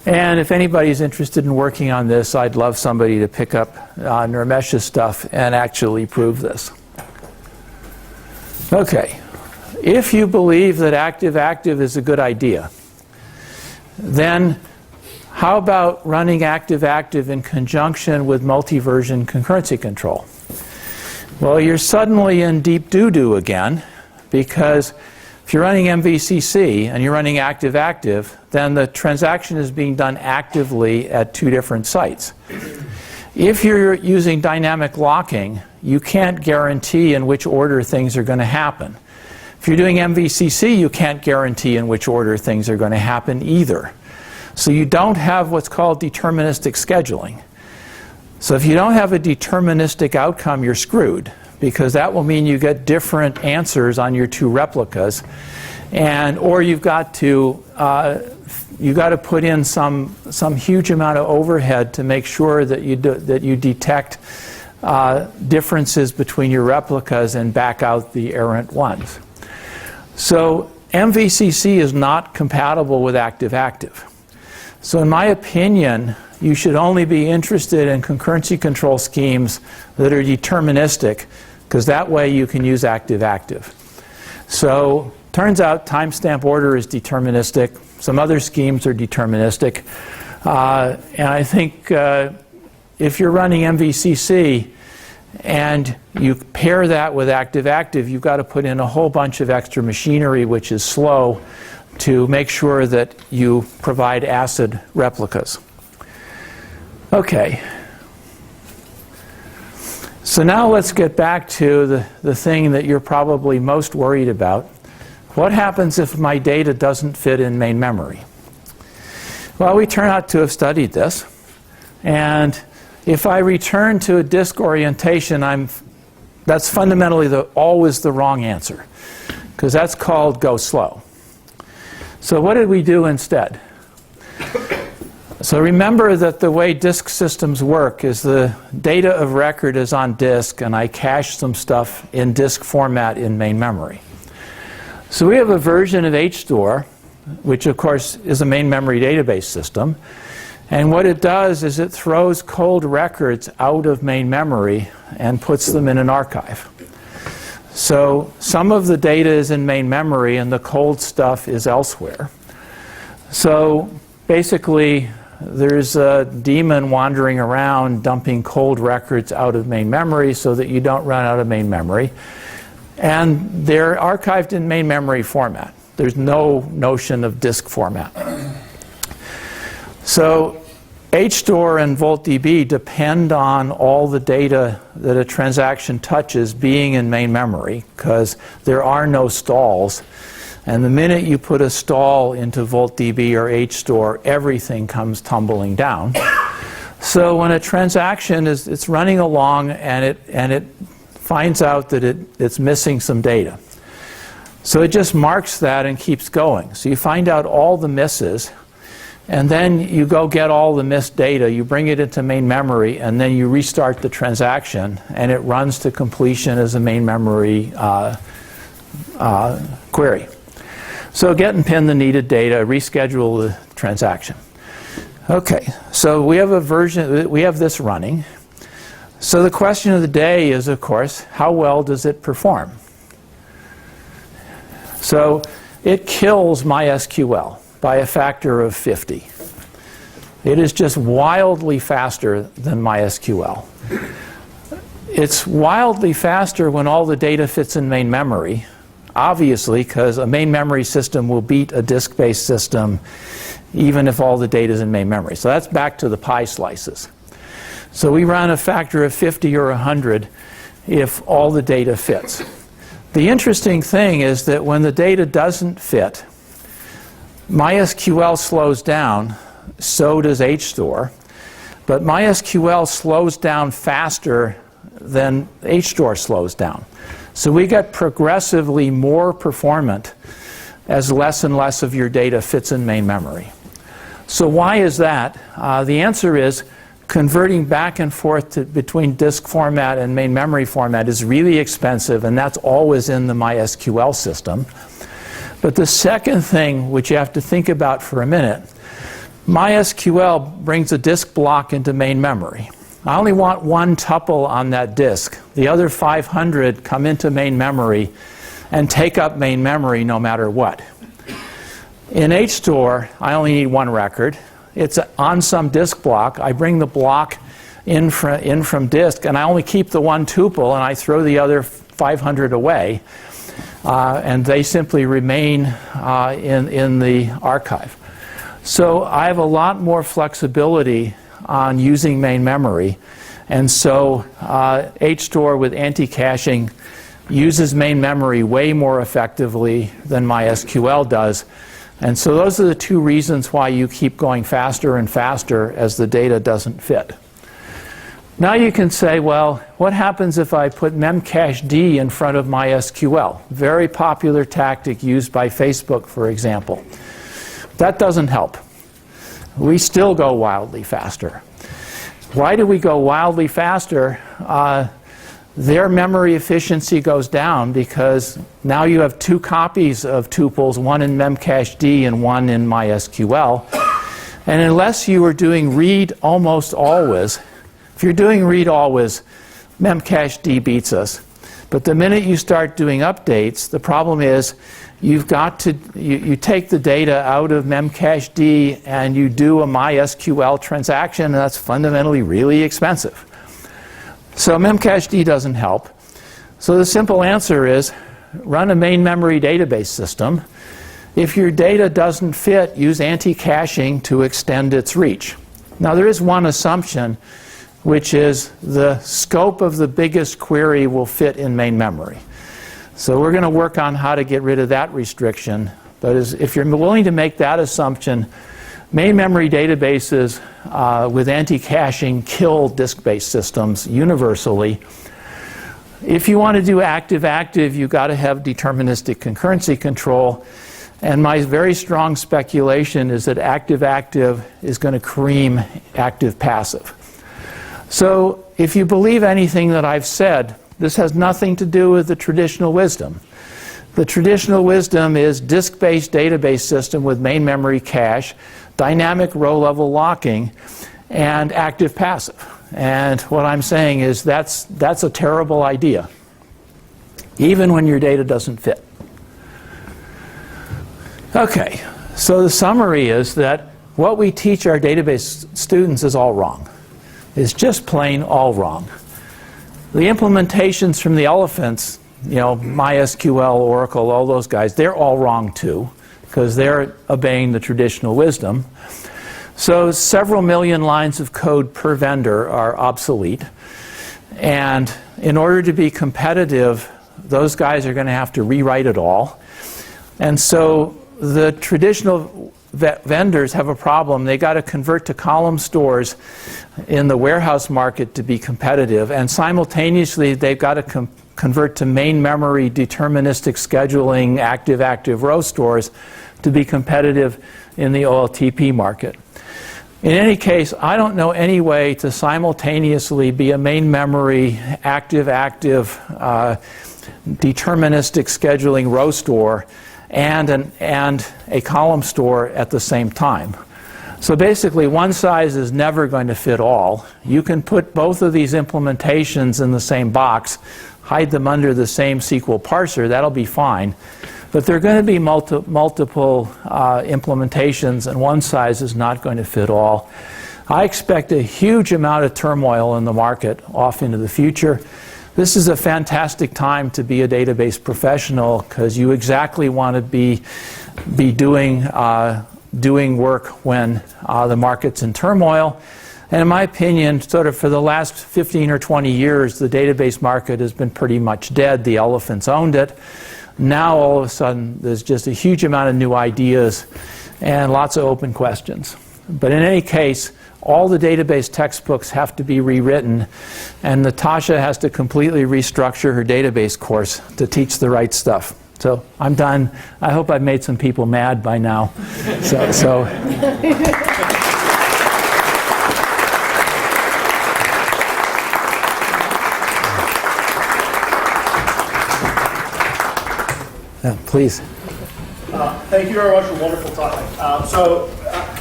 Speaker 1: And if anybody's interested in working on this, I'd love somebody to pick up Nirmesh's stuff and actually prove this. Okay, if you believe that active-active is a good idea, then how about running active-active in conjunction with multi-version concurrency control? Well, you're suddenly in deep doo-doo again, because if you're running MVCC and you're running active-active, then the transaction is being done actively at 2 different sites. If you're using dynamic locking, you can't guarantee in which order things are going to happen. If you're doing MVCC, you can't guarantee in which order things are going to happen either. So you don't have what's called deterministic scheduling. So if you don't have a deterministic outcome, you're screwed, because that will mean you get different answers on your 2 replicas, or you've got to put in some huge amount of overhead to make sure that you detect differences between your replicas and back out the errant ones. So MVCC is not compatible with active-active. So in my opinion, you should only be interested in concurrency control schemes that are deterministic, because that way you can use active-active. So turns out timestamp order is deterministic. Some other schemes are deterministic. And I think if you're running MVCC and you pair that with active-active, you've got to put in a whole bunch of extra machinery, which is slow, to make sure that you provide ACID replicas. Okay. So now let's get back to the thing that you're probably most worried about. What happens if my data doesn't fit in main memory? Well, we turn out to have studied this. And if I return to a disk orientation, that's fundamentally always the wrong answer, because that's called go slow. So what did we do instead? So remember that the way disk systems work is the data of record is on disk, and I cache some stuff in disk format in main memory. So we have a version of HStore, which of course is a main memory database system. And what it does is it throws cold records out of main memory and puts them in an archive. So some of the data is in main memory and the cold stuff is elsewhere. So basically, there's a daemon wandering around dumping cold records out of main memory so that you don't run out of main memory. And they're archived in main memory format. There's no notion of disk format. So HStore and VoltDB depend on all the data that a transaction touches being in main memory, because there are no stalls. And the minute you put a stall into VoltDB or HStore, everything comes tumbling down. So when a transaction it's running along and it finds out that it's missing some data. So it just marks that and keeps going. So you find out all the misses, and then you go get all the missed data, you bring it into main memory, and then you restart the transaction, and it runs to completion as a main memory query. So get and pin the needed data, reschedule the transaction. Okay, so we have a version, we have this running. So the question of the day is, of course, how well does it perform? So it kills MySQL by a factor of 50. It is just wildly faster than MySQL. It's wildly faster when all the data fits in main memory, obviously, because a main memory system will beat a disk-based system even if all the data is in main memory. So that's back to the pie slices. So we run a factor of 50 or 100 if all the data fits. The interesting thing is that when the data doesn't fit, MySQL slows down, so does HStore, but MySQL slows down faster than HStore slows down. So we get progressively more performant as less and less of your data fits in main memory. So why is that? The answer is converting back and forth between disk format and main memory format is really expensive, and that's always in the MySQL system. But the second thing, which you have to think about for a minute, MySQL brings a disk block into main memory. I only want one tuple on that disk. The other 500 come into main memory and take up main memory no matter what. In HStore, I only need one record. It's on some disk block. I bring the block in from disk, and I only keep the one tuple, and I throw the other 500 away. And they simply remain in the archive. So I have a lot more flexibility on using main memory, and so HStore with anti-caching uses main memory way more effectively than MySQL does. And so those are the two reasons why you keep going faster and faster as the data doesn't fit. Now you can say, well, what happens if I put memcached in front of MySQL? Very popular tactic used by Facebook, for example. That doesn't help. We still go wildly faster. Why do we go wildly faster? Their memory efficiency goes down because now you have two copies of tuples, one in memcached and one in MySQL. And unless you are doing read almost always, if you're doing read always, memcached beats us. But the minute you start doing updates, the problem is you've got to, you take the data out of memcached and you do a MySQL transaction, and that's fundamentally really expensive. So memcached doesn't help. So the simple answer is run a main memory database system. If your data doesn't fit, use anti-caching to extend its reach. Now there is one assumption, which is the scope of the biggest query will fit in main memory. So we're going to work on how to get rid of that restriction. But if you're willing to make that assumption, main memory databases with anti-caching kill disk-based systems universally. If you want to do active-active, you've got to have deterministic concurrency control. And my very strong speculation is that active-active is going to cream active-passive. So if you believe anything that I've said, this has nothing to do with the traditional wisdom. The traditional wisdom is disk-based database system with main memory cache, dynamic row-level locking, and active-passive. And what I'm saying is that's a terrible idea, even when your data doesn't fit. Okay, so the summary is that what we teach our database students is all wrong. It's just plain all wrong. The implementations from the elephants, you know, MySQL, Oracle, all those guys, they're all wrong too, because they're obeying the traditional wisdom. So several million lines of code per vendor are obsolete. And in order to be competitive, those guys are going to have to rewrite it all. And so the traditional vendors have a problem. They got to convert to column stores in the warehouse market to be competitive. And simultaneously, they've got to convert to main memory deterministic scheduling active row stores to be competitive in the OLTP market. In any case, I don't know any way to simultaneously be a main memory active deterministic scheduling row store and a column store at the same time. So basically, one size is never going to fit all. You can put both of these implementations in the same box, hide them under the same SQL parser, that'll be fine. But there are going to be multiple implementations, and one size is not going to fit all. I expect a huge amount of turmoil in the market off into the future. This is a fantastic time to be a database professional because you exactly want to be doing work when the market's in turmoil. And in my opinion, sort of for the last 15 or 20 years, the database market has been pretty much dead. The elephants owned it. Now all of a sudden there's just a huge amount of new ideas and lots of open questions. But in any case, all the database textbooks have to be rewritten, and Natasha has to completely restructure her database course to teach the right stuff. So I'm done. I hope I've made some people mad by now. Yeah, please.
Speaker 3: Thank you very much for a wonderful talk.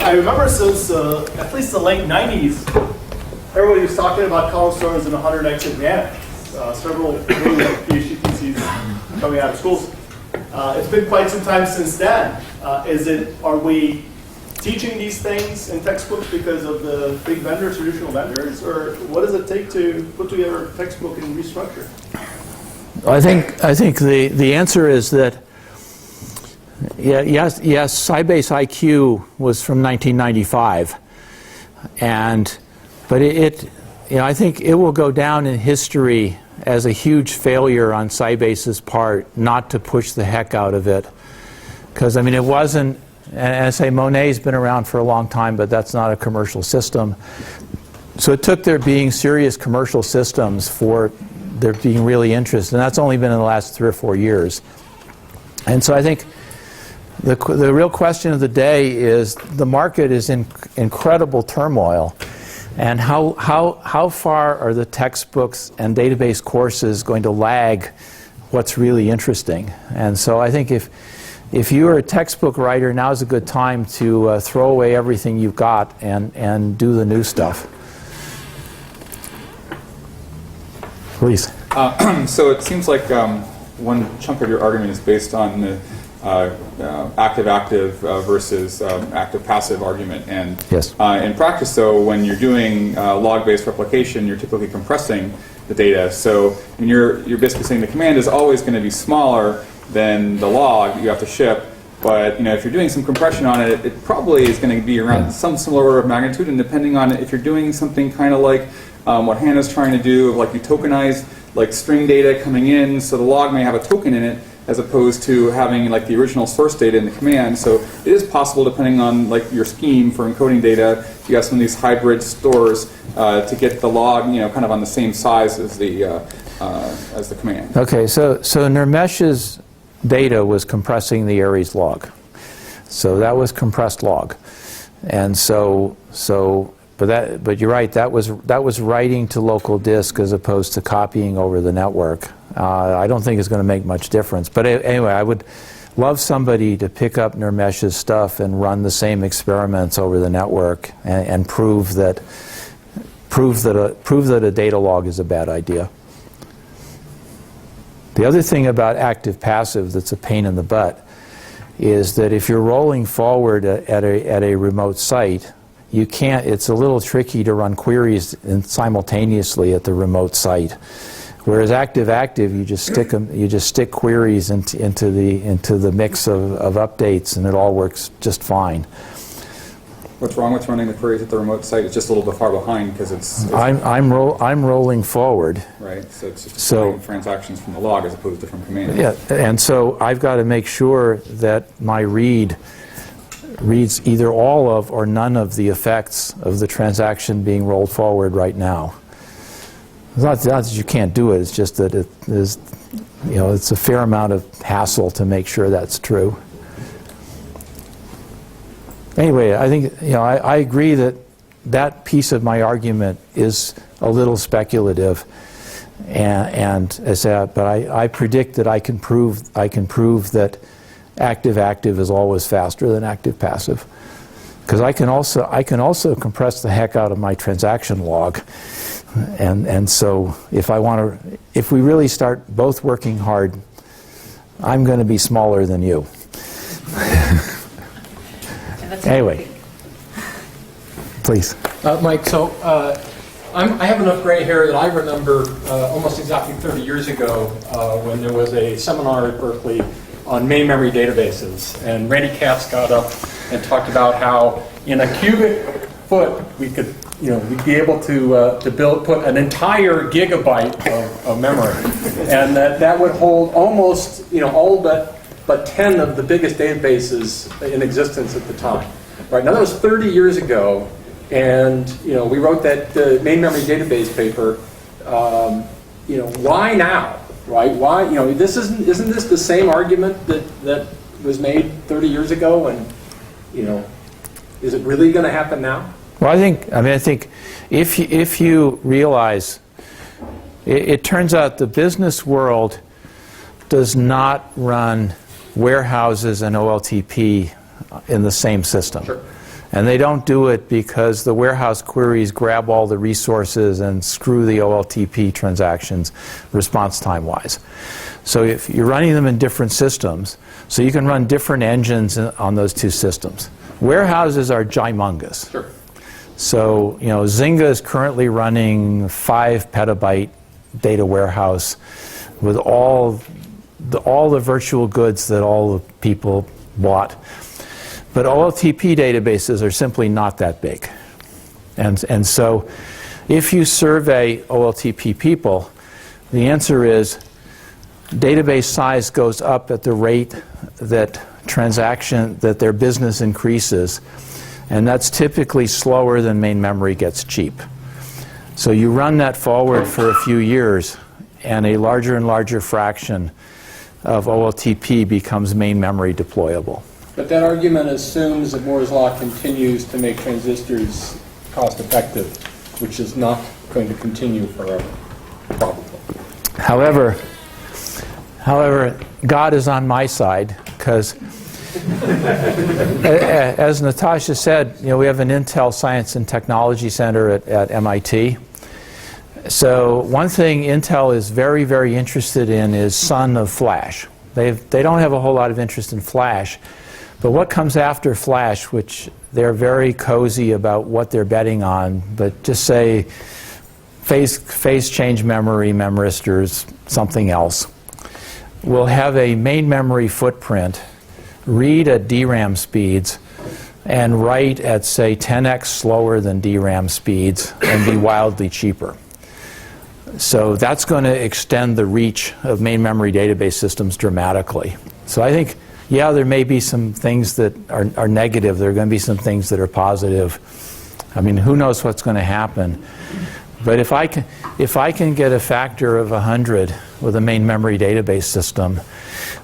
Speaker 3: I remember since at least the late 90s, everybody was talking about column stores in 100x advantage. Several PhD theses coming out of schools. It's been quite some time since then. Are we teaching these things in textbooks because of the big vendors, traditional vendors, or what does it take to put together a textbook and restructure?
Speaker 1: I think the answer is that yes, Sybase IQ was from 1995, but I think it will go down in history as a huge failure on Sybase's part not to push the heck out of it, because I mean it wasn't. And I say Monet's been around for a long time, but that's not a commercial system. So it took there being serious commercial systems for there being really interested, and that's only been in the last 3 or 4 years. And so I think the real question of the day is the market is in incredible turmoil, and how far are the textbooks and database courses going to lag what's really interesting? And so I think if you are a textbook writer, now's a good time to throw away everything you've got and do the new stuff. Please.
Speaker 4: So it seems like one chunk of your argument is based on the active-active versus active-passive argument. And
Speaker 1: yes.
Speaker 4: In practice, though, when you're doing log-based replication, you're typically compressing the data. So you're basically saying the command is always going to be smaller than the log you have to ship. But if you're doing some compression on it, it probably is going to be around some similar order of magnitude. And depending on if you're doing something kind of like what Hannah's trying to do, like you tokenize like string data coming in, so the log may have a token in it, as opposed to having like the original source data in the command. So it is possible, depending on like your scheme for encoding data, you have some of these hybrid stores to get the log, kind of on the same size as the command.
Speaker 1: Okay, so Nirmesh's data was compressing the Aries log, so that was compressed log, and but you're right. That was writing to local disk as opposed to copying over the network. I don't think it's going to make much difference. But anyway, I would love somebody to pick up Nirmesh's stuff and run the same experiments over the network and prove that a data log is a bad idea. The other thing about active-passive that's a pain in the butt is that if you're rolling forward at a remote site, you can't, it's a little tricky to run queries simultaneously at the remote site. Whereas active-active, you just stick them, you just stick queries into the mix of updates, and it all works just fine.
Speaker 4: What's wrong with running the queries at the remote site? It's just a little bit far behind because it's
Speaker 1: I'm rolling forward.
Speaker 4: Right, so it's just transactions from the log as opposed to from command.
Speaker 1: Yeah, and so I've got to make sure that my read reads either all of or none of the effects of the transaction being rolled forward right now. It's not that you can't do it, it's just that it is, you know, it's a fair amount of hassle to make sure that's true. Anyway, I think, you know, I agree that that piece of my argument is a little speculative, but I predict that I can prove that active-active is always faster than active-passive, because I can also compress the heck out of my transaction log, and so if we really start both working hard, I'm going to be smaller than you. Anyway, please.
Speaker 5: Mike, so I have enough gray hair that I remember almost exactly 30 years ago when there was a seminar at Berkeley on main memory databases, and Randy Katz got up and talked about how in a cubic foot we could, you know, we'd be able to put an entire gigabyte of memory, and that would hold almost, you know, all but 10 of the biggest databases in existence at the time. Right, now that was 30 years ago, and you know, we wrote that main memory database paper. You know, why now? Right? Why? You know, isn't this the same argument that was made 30 years ago? And you know, is it really going to happen now?
Speaker 1: Well, I think if you realize, it turns out the business world does not run warehouses and OLTP in the same system.
Speaker 5: Sure.
Speaker 1: And they don't do it because the warehouse queries grab all the resources and screw the OLTP transactions response time-wise. So if you're running them in different systems, so you can run different engines on those two systems. Warehouses are gymongous.
Speaker 5: Sure.
Speaker 1: So, you know, Zynga is currently running 5 petabyte data warehouse with all the virtual goods that all the people bought. But OLTP databases are simply not that big. And so if you survey OLTP people, the answer is database size goes up at the rate that their business increases. And that's typically slower than main memory gets cheap. So you run that forward for a few years, and a larger and larger fraction of OLTP becomes main memory deployable.
Speaker 5: But that argument assumes that Moore's law continues to make transistors cost effective, which is not going to continue forever, probably.
Speaker 1: However, God is on my side, because as Natasha said, you know, we have an Intel Science and Technology Center at MIT. So one thing Intel is very, very interested in is son of Flash. They don't have a whole lot of interest in Flash, but what comes after Flash, which they're very cozy about what they're betting on, but just say phase change memory, memristors, something else, will have a main memory footprint, read at DRAM speeds, and write at, say, 10x slower than DRAM speeds and be wildly cheaper. So that's going to extend the reach of main memory database systems dramatically. So I think, yeah, there may be some things that are negative. There are going to be some things that are positive. I mean, who knows what's going to happen? But if I can get a factor of 100 with a main memory database system,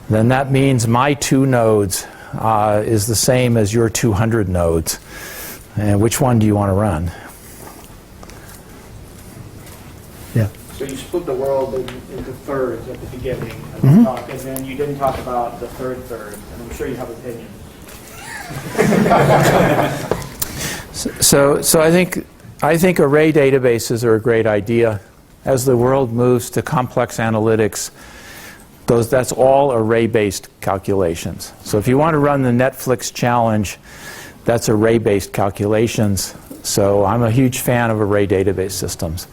Speaker 1: then that means my 2 nodes is the same as your 200 nodes. And which one do you want to run? Yeah.
Speaker 6: So you split the world into thirds at the beginning of the talk, and then you didn't talk about the third, and I'm sure you have opinions.
Speaker 1: So I think array databases are a great idea. As the world moves to complex analytics, That's all array-based calculations. So if you want to run the Netflix challenge, that's array-based calculations. So I'm a huge fan of array database systems.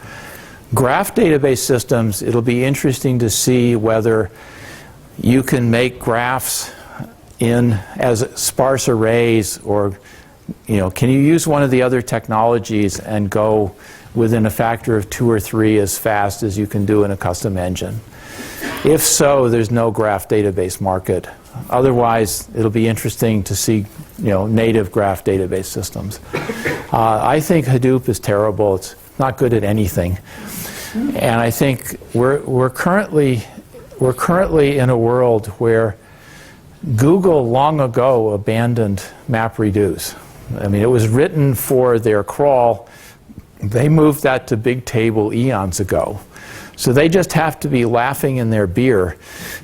Speaker 1: Graph database systems, it'll be interesting to see whether you can make graphs as sparse arrays, or can you use one of the other technologies and go within a factor of 2 or 3 as fast as you can do in a custom engine? If so, there's no graph database market. Otherwise, it'll be interesting to see native graph database systems. I think Hadoop is terrible. It's not good at anything. And I think we're currently in a world where Google long ago abandoned MapReduce. I mean, it was written for their crawl. They moved that to Bigtable eons ago. So they just have to be laughing in their beer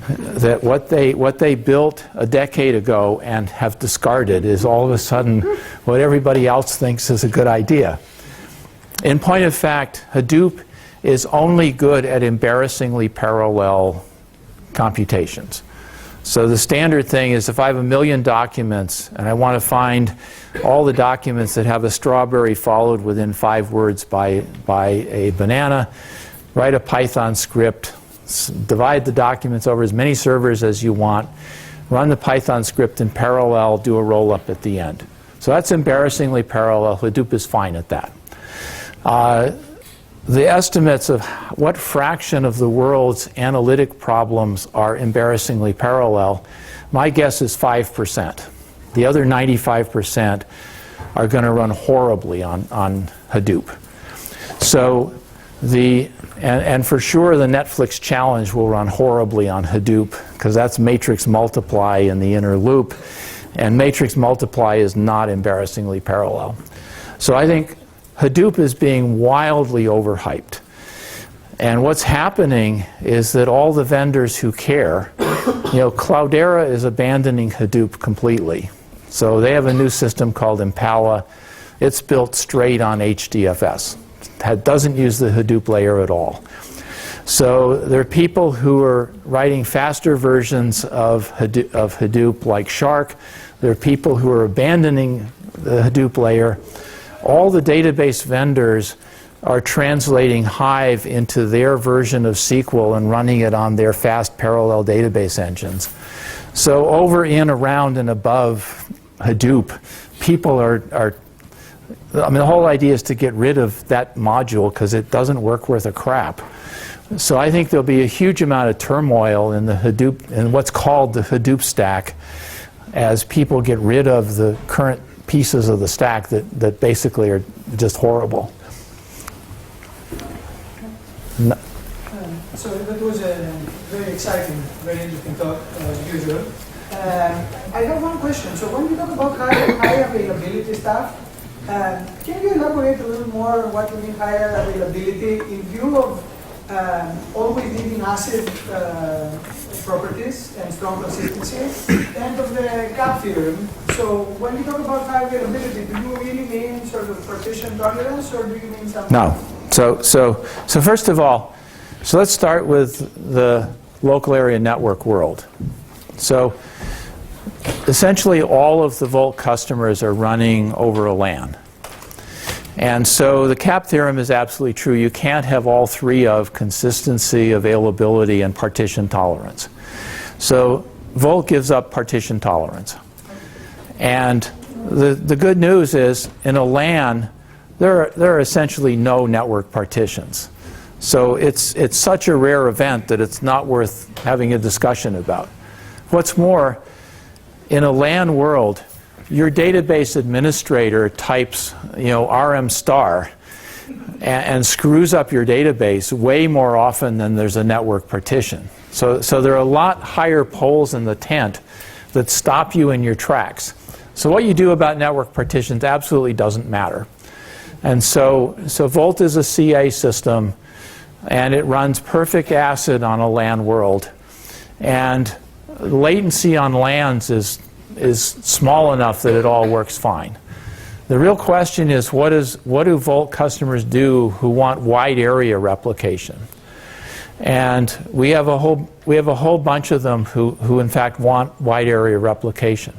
Speaker 1: that what they built a decade ago and have discarded is all of a sudden what everybody else thinks is a good idea. In point of fact, Hadoop is only good at embarrassingly parallel computations. So the standard thing is if I have 1 million documents and I want to find all the documents that have a strawberry followed within 5 words by a banana, write a Python script, divide the documents over as many servers as you want, run the Python script in parallel, do a roll-up at the end. So that's embarrassingly parallel. Hadoop is fine at that. The estimates of what fraction of the world's analytic problems are embarrassingly parallel, my guess is 5%. The other 95% are going to run horribly on Hadoop. So and for sure the Netflix challenge will run horribly on Hadoop because that's matrix multiply in the inner loop, and matrix multiply is not embarrassingly parallel. So I think Hadoop is being wildly overhyped. And what's happening is that all the vendors who care, Cloudera is abandoning Hadoop completely. So they have a new system called Impala. It's built straight on HDFS. It doesn't use the Hadoop layer at all. So there are people who are writing faster versions of Hadoop like Shark. There are people who are abandoning the Hadoop layer. All the database vendors are translating Hive into their version of SQL and running it on their fast parallel database engines. So over, in, around, and above Hadoop, people are I mean, the whole idea is to get rid of that module because it doesn't work worth a crap. So I think there'll be a huge amount of turmoil in the Hadoop, in what's called the Hadoop stack, as people get rid of the current pieces of the stack that basically are just horrible. No.
Speaker 7: So that was a very exciting, very interesting talk, as usual. I have one question. So when you talk about high availability stuff, can you elaborate a little more on what you mean higher availability in view of always needing ACID properties and strong consistency, and of the gap theorem? So when you talk about high availability, do you really mean sort of partition tolerance, or do you mean something?
Speaker 1: No. So first of all, so let's start with the local area network world. So essentially all of the Volt customers are running over a LAN. And so the CAP theorem is absolutely true. You can't have all three of consistency, availability, and partition tolerance. So Volt gives up partition tolerance. And the good news is in a LAN, there are essentially no network partitions. So it's such a rare event that it's not worth having a discussion about. What's more, in a LAN world, your database administrator types, RM star and screws up your database way more often than there's a network partition. So there are a lot higher poles in the tent that stop you in your tracks. So what you do about network partitions absolutely doesn't matter. And so Volt is a CA system, and it runs perfect ACID on a LAN world. And latency on LANs is small enough that it all works fine. The real question is, what do Volt customers do who want wide area replication? And we have a whole bunch of them who in fact want wide area replication.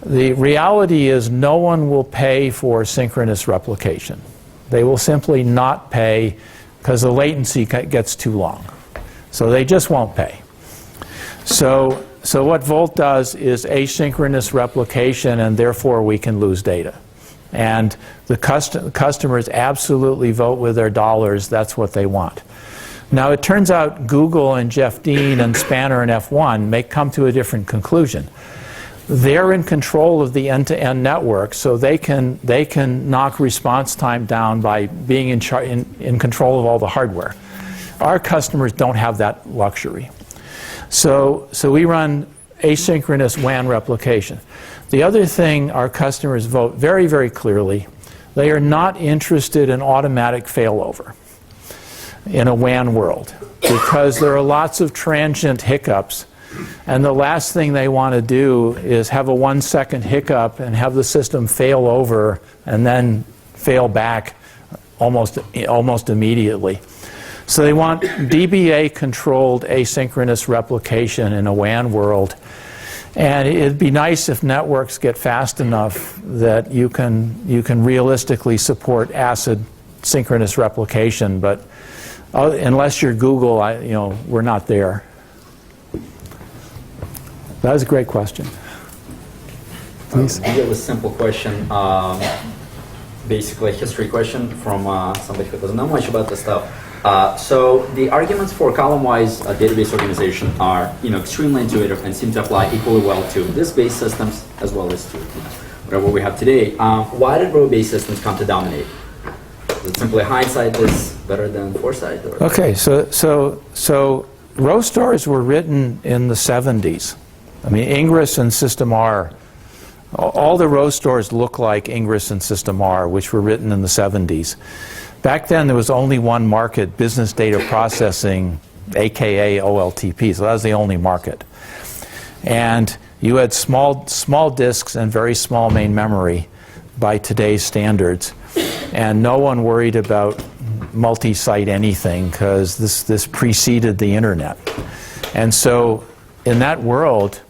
Speaker 1: The reality is no one will pay for synchronous replication. They will simply not pay because the latency gets too long. So they just won't pay. So what Volt does is asynchronous replication, and therefore we can lose data. And the customers absolutely vote with their dollars. That's what they want. Now it turns out Google and Jeff Dean and Spanner and F1 may come to a different conclusion. They're in control of the end-to-end network, so they can knock response time down by being in control of all the hardware. Our customers don't have that luxury. So we run asynchronous WAN replication. The other thing our customers vote very, very clearly, they are not interested in automatic failover in a WAN world because there are lots of transient hiccups, and the last thing they want to do is have a 1-second hiccup and have the system fail over and then fail back almost immediately. So they want DBA-controlled asynchronous replication in a WAN world. And it'd be nice if networks get fast enough that you can realistically support ACID synchronous replication, but unless you're Google, we're not there. That was a great question. Please.
Speaker 8: I have a simple question, basically a history question from somebody who doesn't know much about this stuff. So the arguments for column-wise database organization are extremely intuitive and seem to apply equally well to disk-based systems as well as to whatever we have today. Why did row-based systems come to dominate? Is it simply hindsight is better than foresight? Or?
Speaker 1: Okay, so row stores were written in the 70s. I mean, Ingress and System R, all the row stores look like Ingress and System R, which were written in the 70s. Back then, there was only one market, business data processing, aka OLTP, so that was the only market. And you had small disks and very small main memory by today's standards, and no one worried about multi-site anything because this preceded the internet. And so in that world,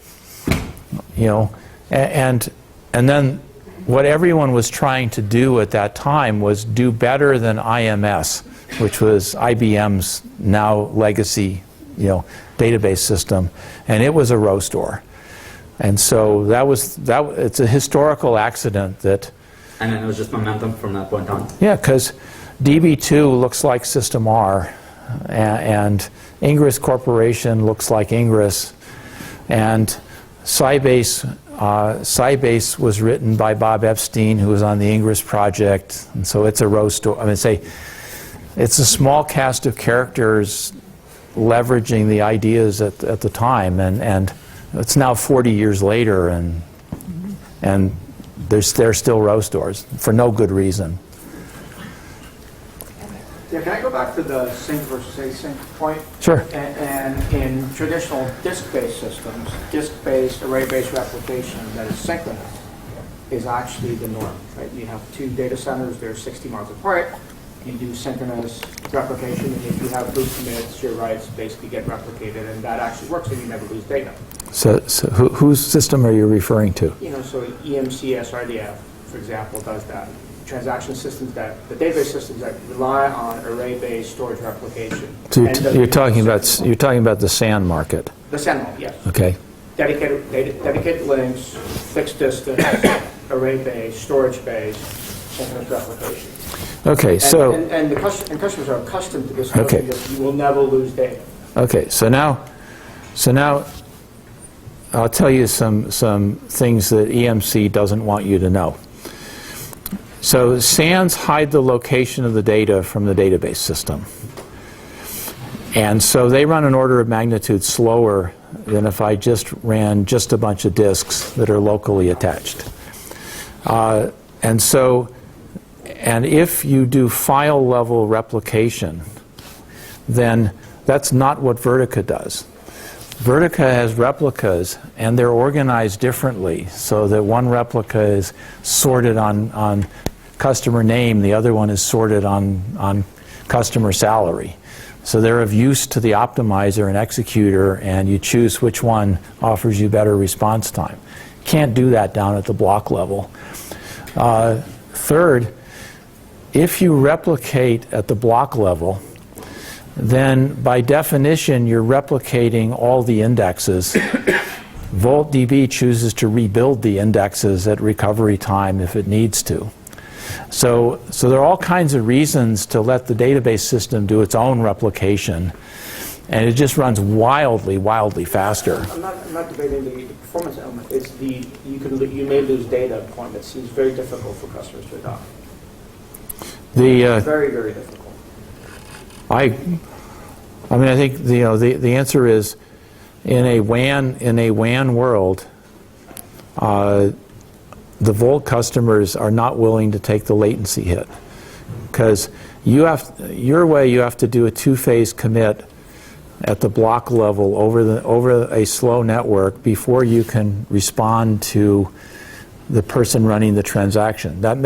Speaker 1: and then what everyone was trying to do at that time was do better than IMS, which was IBM's now legacy, database system, and it was a row store. And so it's a historical accident that.
Speaker 8: And then it was just momentum from that point on.
Speaker 1: Yeah, because DB2 looks like System R, and Ingress Corporation looks like Ingress, and Sybase was written by Bob Epstein, who was on the Ingress project, and so it's a row store. I mean, it's a small cast of characters leveraging the ideas at the time, and it's now 40 years later, and they're still row stores for no good reason.
Speaker 6: Yeah, can I go back to the sync versus async point?
Speaker 1: Sure.
Speaker 6: And in traditional disk-based systems, disk-based, array-based replication that is synchronous is actually the norm, right? You have two data centers, they're 60 miles apart. You do synchronous replication, and if you have boot commits, your writes basically get replicated, and that actually works, and you never lose data.
Speaker 1: So whose system are you referring to?
Speaker 6: So EMC SRDF, for example, does that. Transaction systems the database systems that rely on array-based storage replication.
Speaker 1: So you're talking about the SAN market.
Speaker 6: The SAN market, yes.
Speaker 1: Okay.
Speaker 6: Dedicated links, fixed distance, array-based, storage-based, synchronous replication.
Speaker 1: Okay, so
Speaker 6: and customers are accustomed to this.
Speaker 1: Okay.
Speaker 6: Because you will never lose data.
Speaker 1: Okay, so now I'll tell you some things that EMC doesn't want you to know. So SANs hide the location of the data from the database system. And so they run an order of magnitude slower than if I just ran just a bunch of disks that are locally attached. And if you do file level replication, then that's not what Vertica does. Vertica has replicas, and they're organized differently, so that one replica is sorted on customer name, the other one is sorted on customer salary. So they're of use to the optimizer and executor, and you choose which one offers you better response time. Can't do that down at the block level. Third, if you replicate at the block level, then by definition you're replicating all the indexes. VoltDB chooses to rebuild the indexes at recovery time if it needs to. So there are all kinds of reasons to let the database system do its own replication, and it just runs wildly, wildly faster.
Speaker 6: I'm not debating the performance element. It's you may lose data point that seems very difficult for customers to adopt. Very, very difficult.
Speaker 1: I mean, I think the answer is in a WAN world, the Volt customers are not willing to take the latency hit, because you have to do a two-phase commit at the block level over a slow network before you can respond to the person running the transaction. That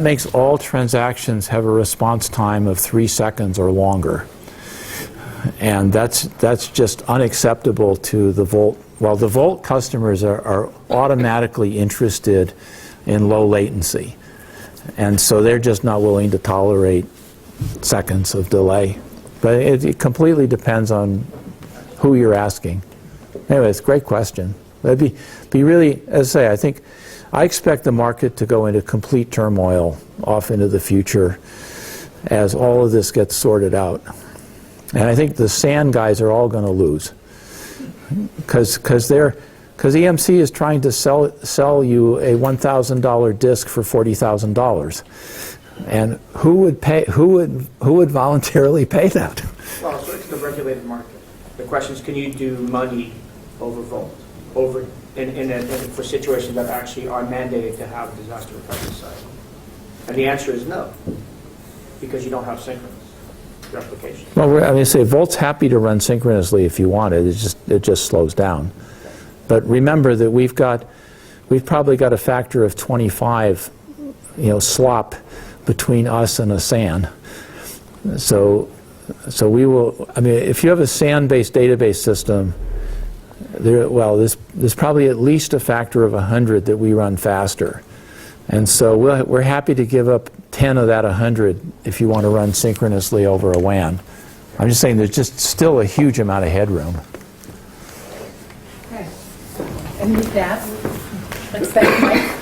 Speaker 1: makes all transactions have a response time of 3 seconds or longer, and that's just unacceptable to the Volt. Well, the Volt customers are automatically interested in low latency, and so they're just not willing to tolerate seconds of delay. But it completely depends on who you're asking. Anyway, it's a great question. It'd be really, as I say, I expect the market to go into complete turmoil off into the future as all of this gets sorted out. And I think the SAN guys are all going to lose, because EMC is trying to sell you a $1,000 disk for $40,000, and who would voluntarily pay that?
Speaker 6: Well, so it's the regulated market. The question is, can you do money over Volt, for situations that actually are mandated to have a disaster recovery cycle? And the answer is no, because you don't have synchronous replication.
Speaker 1: Well, I mean, say Volt's happy to run synchronously if you want it. It just slows down. But remember that we've probably got a factor of 25, slop between us and a SAN. So we will. I mean, if you have a SAN-based database system, there's probably at least a factor of 100 that we run faster. And so we're happy to give up 10 of that 100 if you want to run synchronously over a WAN. I'm just saying there's just still a huge amount of headroom.
Speaker 2: Okay. And with that, let's thank Mike.